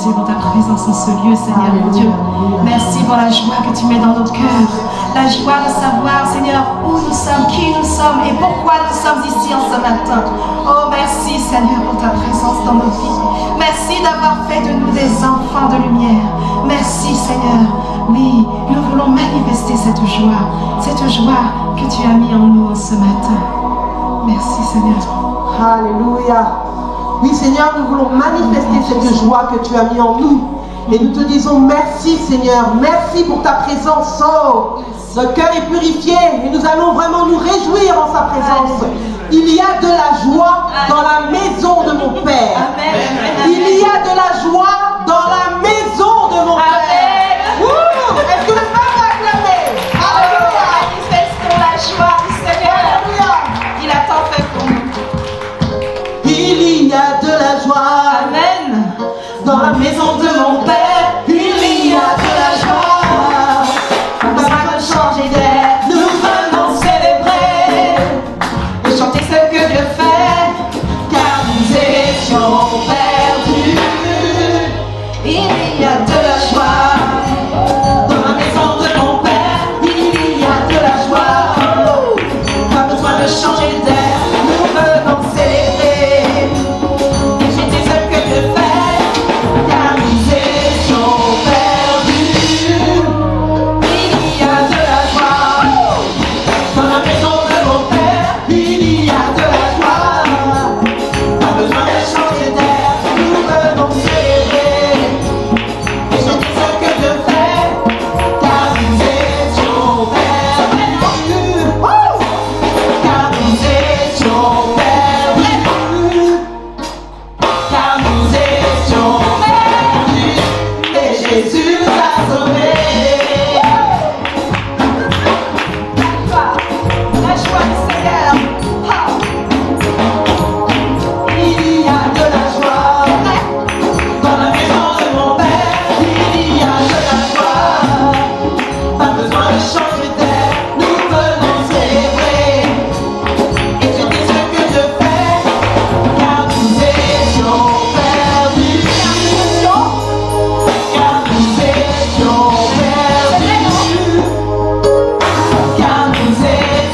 manifester dans ta présence en ce lieu, Seigneur mon Dieu. Merci pour la joie que tu mets dans nos cœurs. La joie de savoir, Seigneur, où nous sommes, qui nous sommes et pourquoi nous sommes ici en ce matin. Oh, merci, Seigneur, pour ta présence dans nos vies. Merci d'avoir fait de nous des enfants de lumière. Merci, Seigneur. Oui, nous voulons manifester cette joie que tu as mis en nous en ce matin. Merci, Seigneur. Alléluia. Oui, Seigneur, nous voulons manifester cette joie que tu as mis en nous. Et nous te disons merci, Seigneur. Merci pour ta présence. Oh, notre cœur est purifié et nous allons vraiment nous réjouir en sa présence. Il y a de la joie dans la maison de mon Père. Il y a de la joie dans la maison de mon Père. Ouh, est-ce que le peuple a acclamé? Alléluia. Manifestons la joie du Seigneur. Alléluia. Il a tant fait pour nous. Il y a de la joie. Amen. Dans la maison de mon Père, il y a de la joie. Pas besoin de changer d'air, nous venons célébrer et chanter ce que Dieu fait, car nous étions perdus. Il y a de la joie. Dans la maison de mon Père, il y a de la joie. Pas besoin de changer d'air, nous venons célébrer et chanter ce que Dieu fait. Il y a de la joie.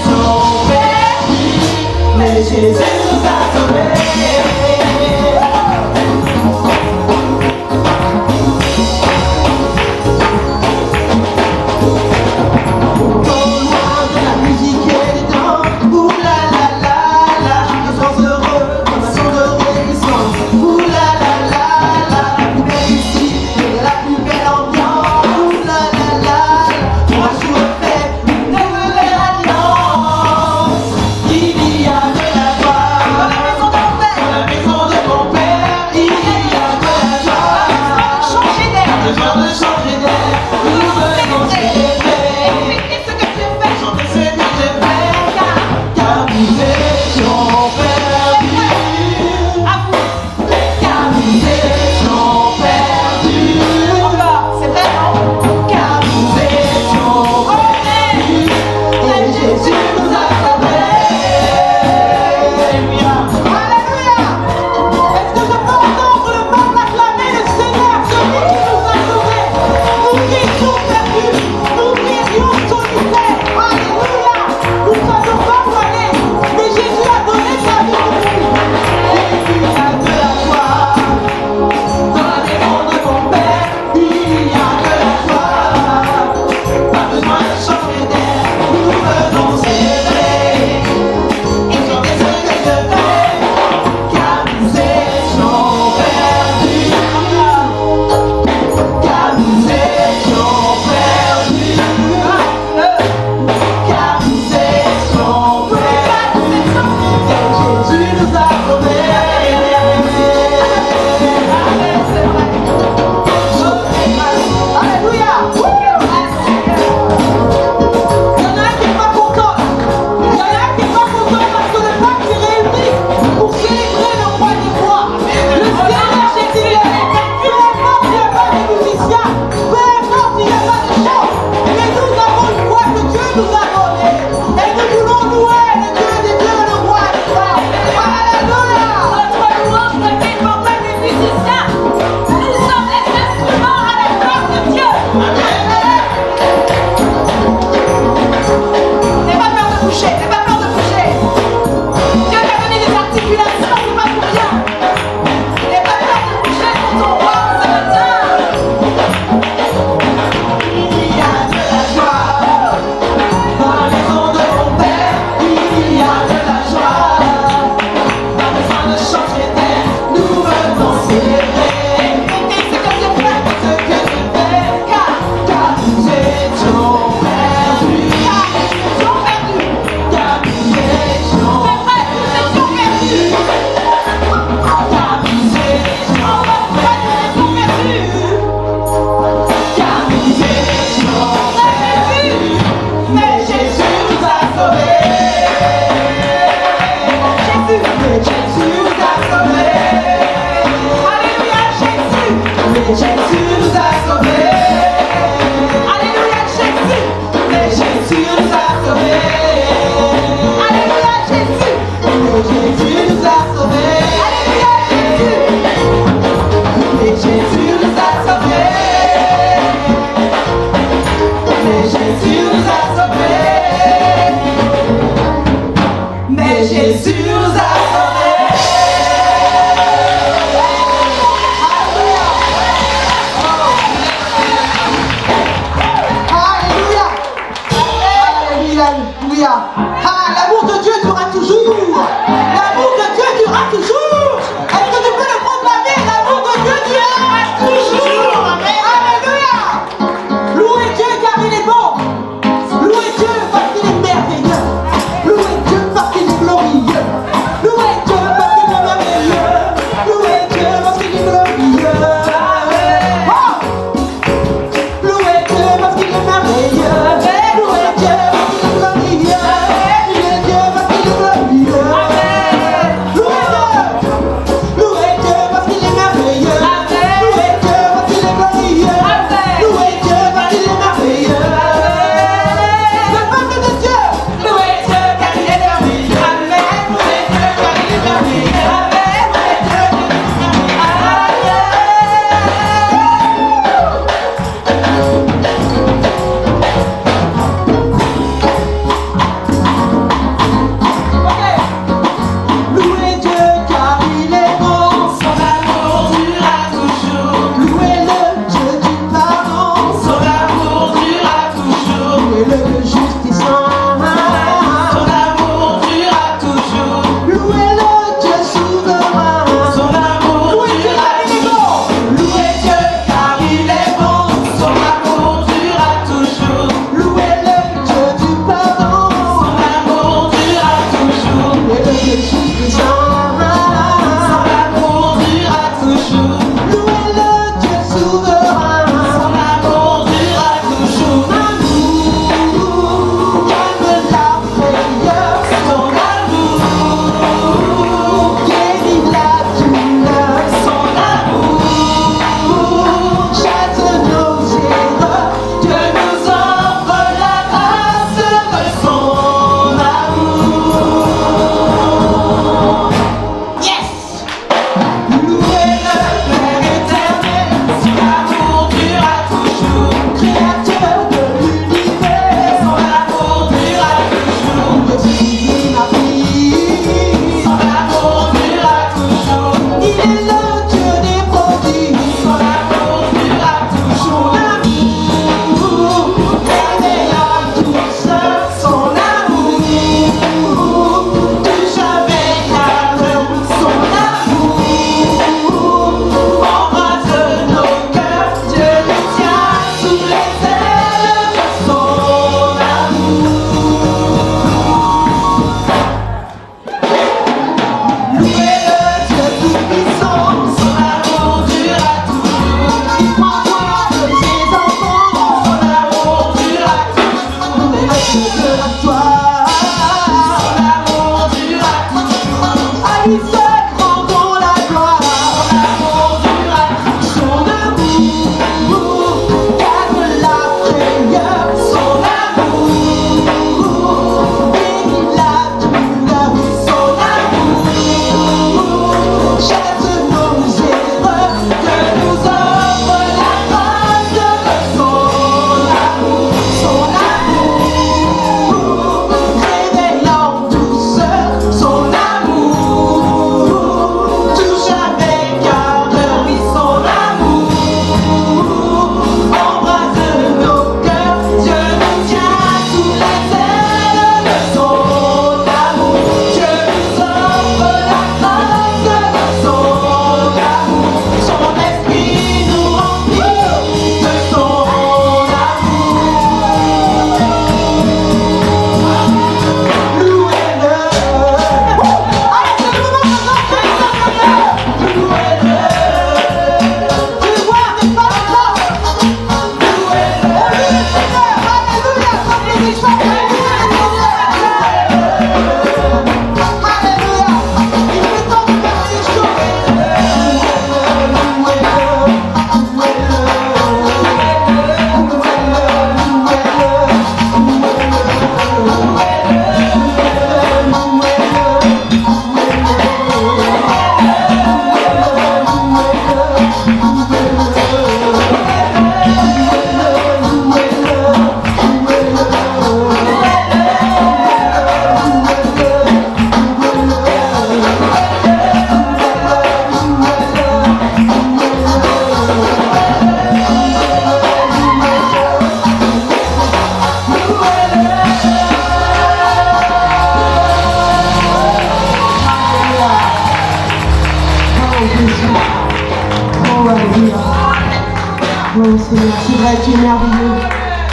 Seigneur. C'est vrai, tu es merveilleux.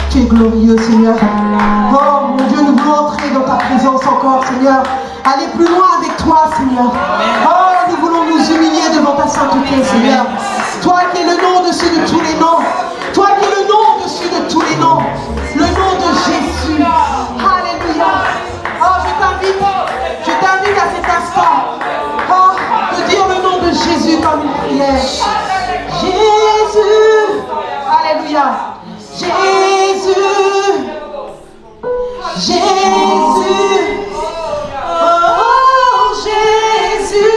Tu es glorieux, Seigneur. Oh, mon Dieu, nous voulons entrer dans ta présence encore, Seigneur. Aller plus loin avec toi, Seigneur. Oh, nous voulons nous humilier devant ta sainteté, Seigneur. Toi qui es le nom dessus de tous les noms. Toi qui es le nom dessus de tous les noms. Le nom de Jésus. Alléluia. Oh, je t'invite à cet instant. Oh, de dire le nom de Jésus comme une prière. Jésus. Alléluia. Jésus. Jésus. Oh, Jésus.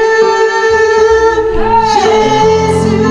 Jésus.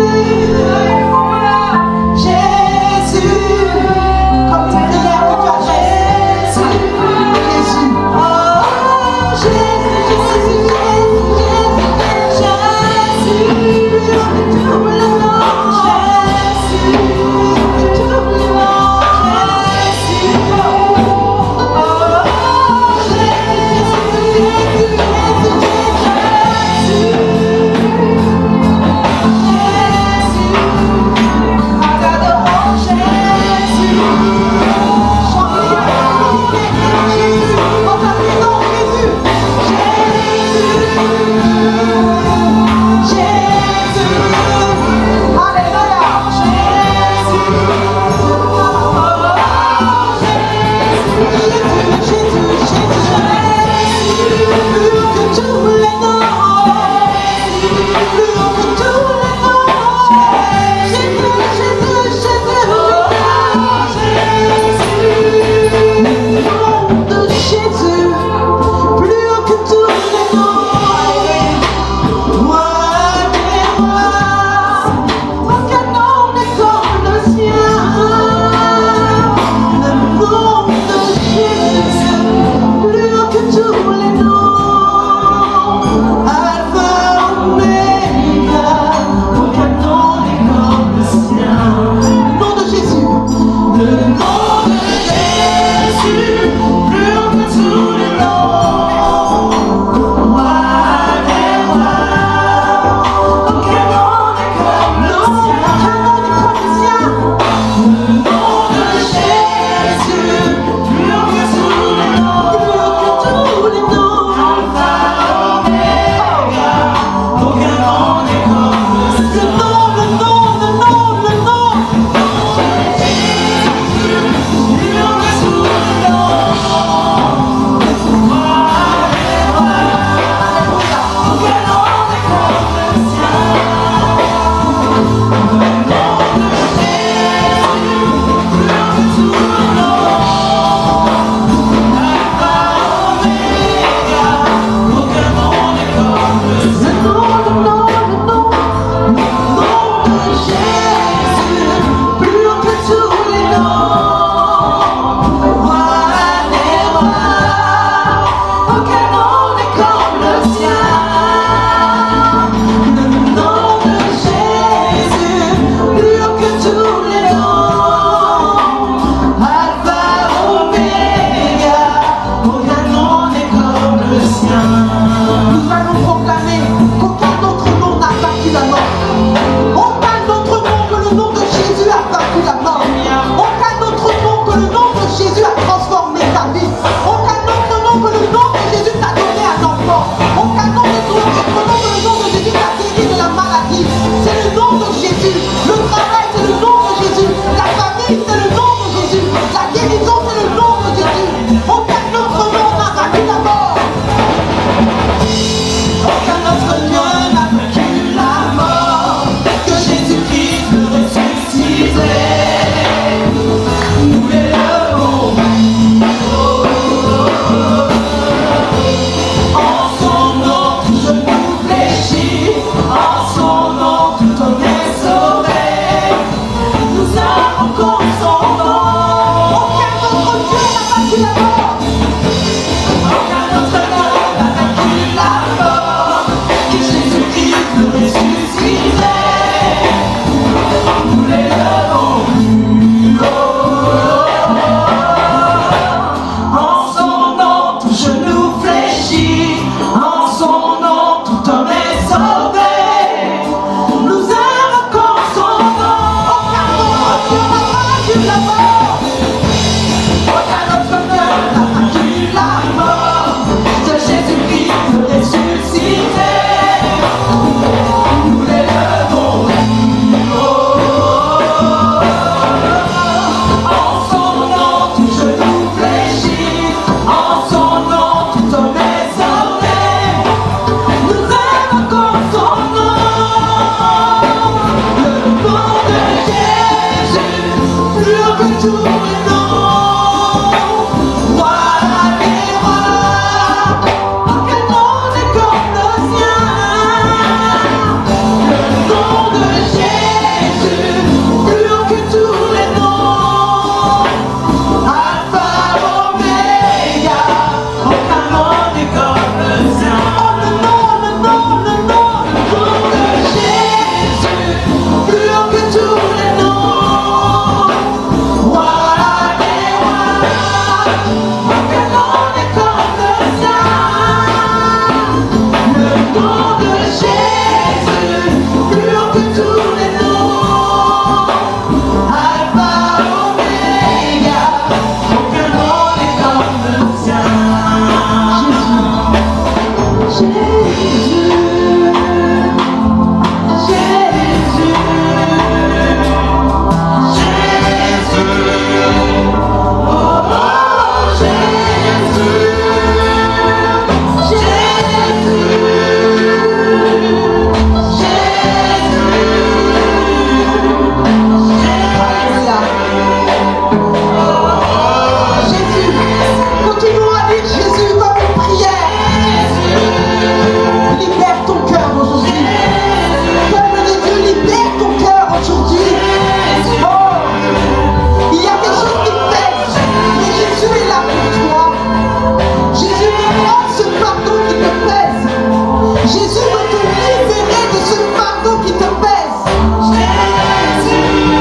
Jésus veut te libérer de ce fardeau qui te pèse. Jésus.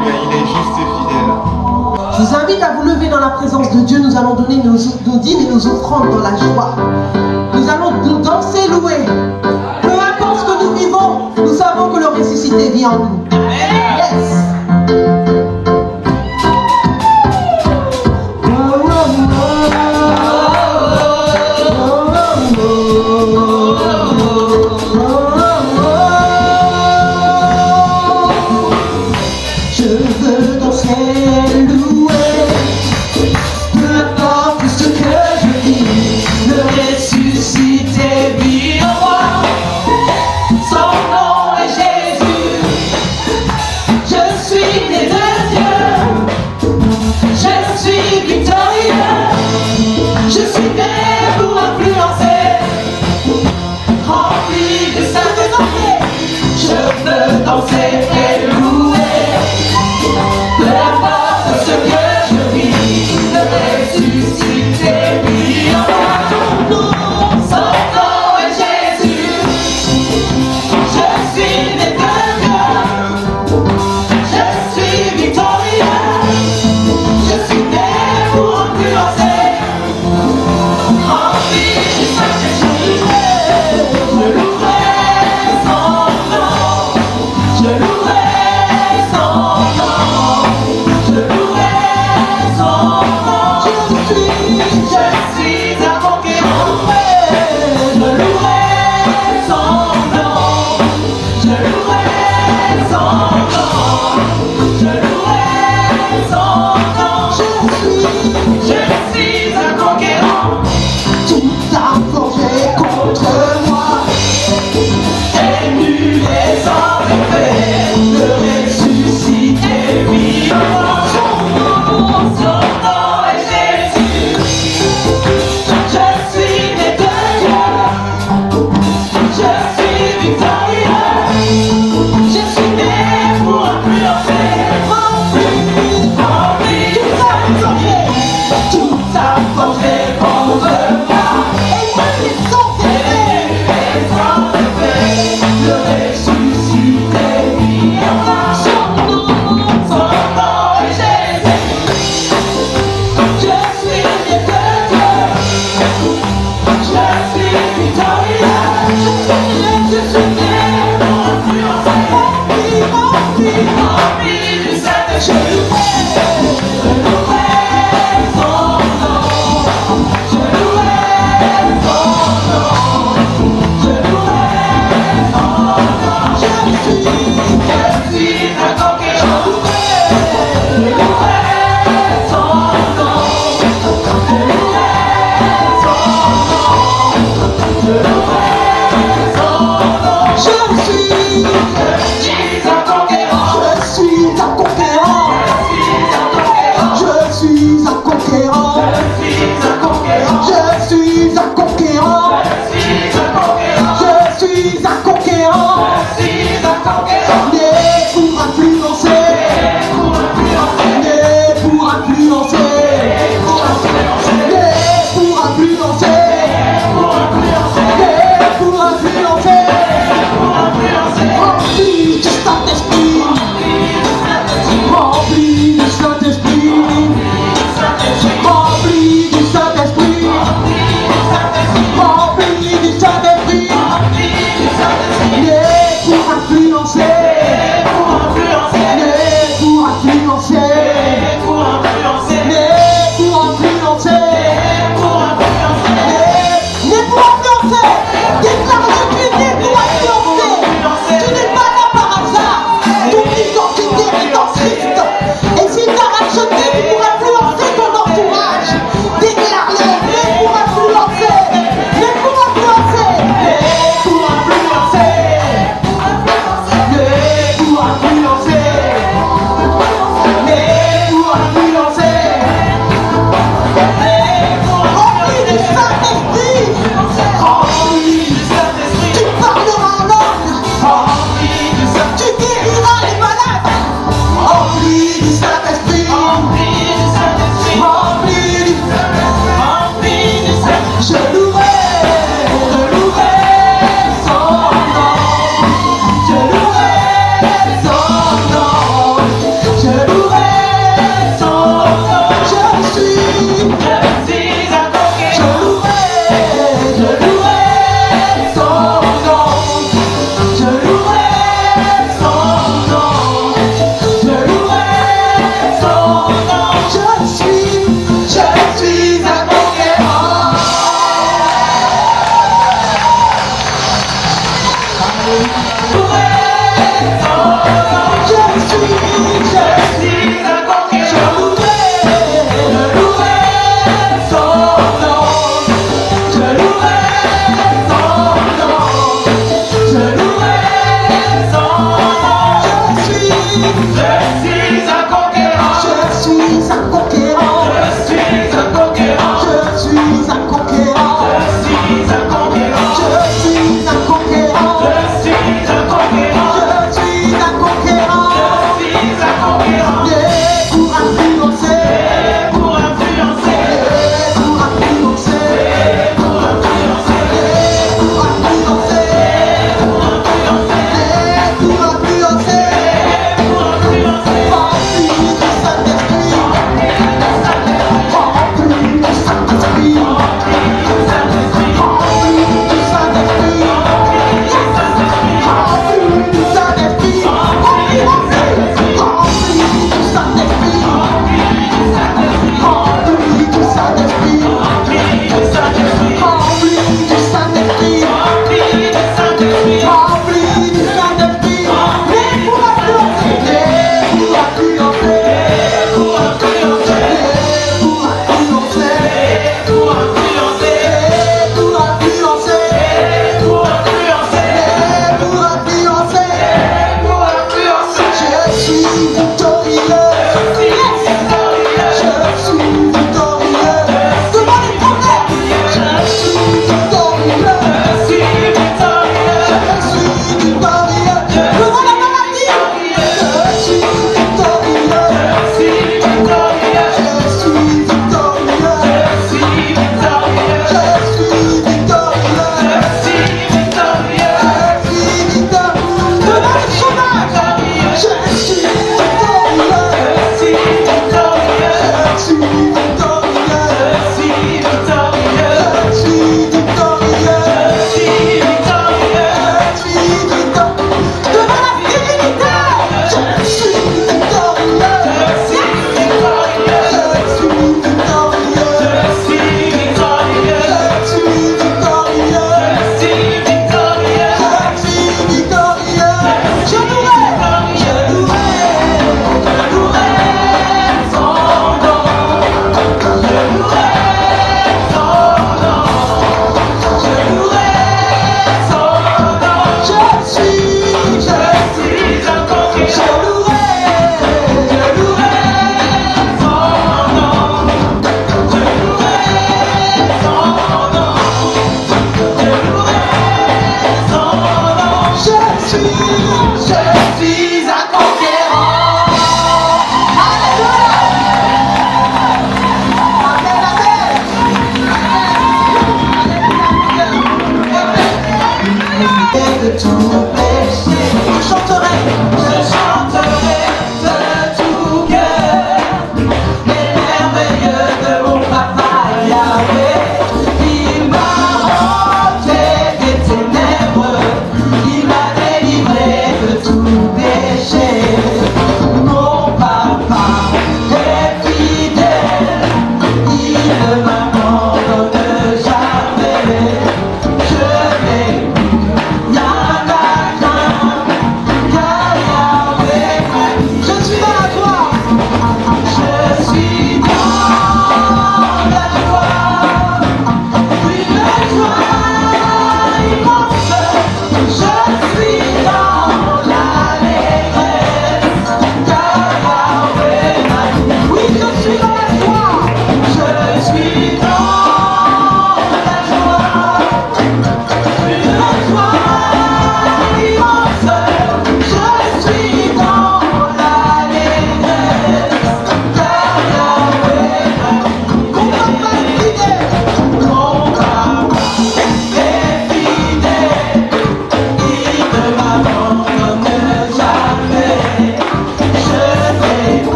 Alléluia, il est juste et fidèle. Je vous invite à vous lever dans la présence de Dieu. Nous allons donner nos dîmes et nos offrandes dans la joie. Nous allons nous danser, louer. Peu importe ce que nous vivons, nous savons que le ressuscité vit en nous. Yes. Je veux danser, louer. Peu importe ce que je vis, le ressuscité vit en moi. Son nom est Jésus. Je suis né de Dieu. Je suis victorieux. Je suis né pour influencer. Rempli de sa volonté. Je veux danser et louer. Peu importe ce que je vis, le ressuscité vit en moi. Son nom est Jésus. Je suis né de Dieu. Je suis victorieux. Je suis né pour influencer. Rempli du Saint-Esprit. Je louerai son nom. Je louerai son nom. Je louerai son nom. Je suis un conquérant. Je louerai son nom. Je louerai son nom. Je louerai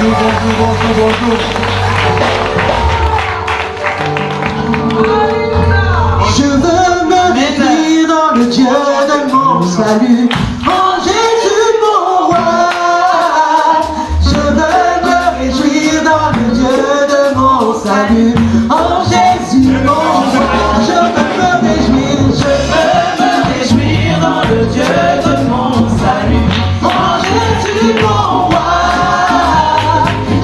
Je veux me réjouir dans le Dieu de mon salut, en Jésus mon roi. Je veux me réjouir dans le Dieu de mon salut, en Jésus mon roi. Je veux me réjouir dans le Dieu de mon salut, en Jésus mon roi.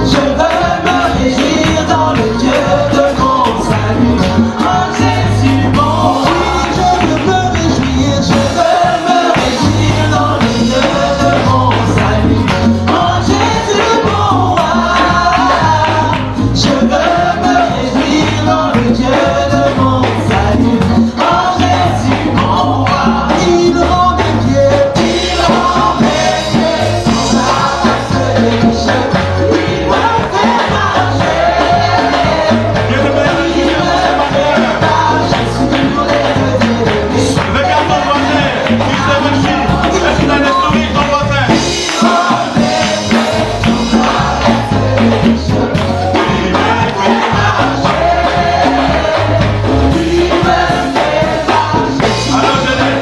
Je veux me réjouir dans le Dieu de mon salut, en Jésus mon roi. Je veux me réjouir dans le Dieu de mon salut, en Jésus mon roi. Je veux me réjouir dans le Dieu de mon salut, en Jésus mon roi. Il rend mes pieds sans arrêt les péchés. Il me fait marcher. Il me fait marcher sur les leviers. Regarde ton voisin, il se réjouit. Est-ce qu'il a des souris, ton voisin? Alors je l'ai.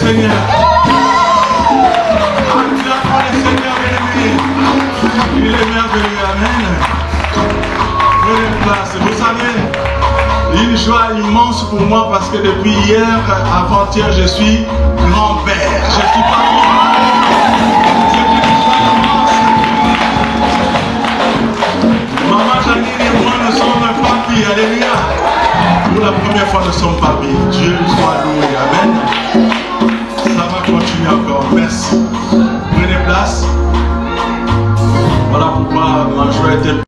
Seigneur. Acclamons le Seigneur, bien-aimé. Il est merveilleux, amen. Prenez place. Vous savez, une joie immense pour moi parce que depuis hier, avant-hier, je suis grand-père. Je suis papa. C'est une joie immense. Maman Janine et moi, nous sommes papis. Alléluia. Pour la première fois, nous sommes papis. Dieu soit loué. Amen. Ça va continuer encore. Merci. Prenez place. Voilà pourquoi ma joie était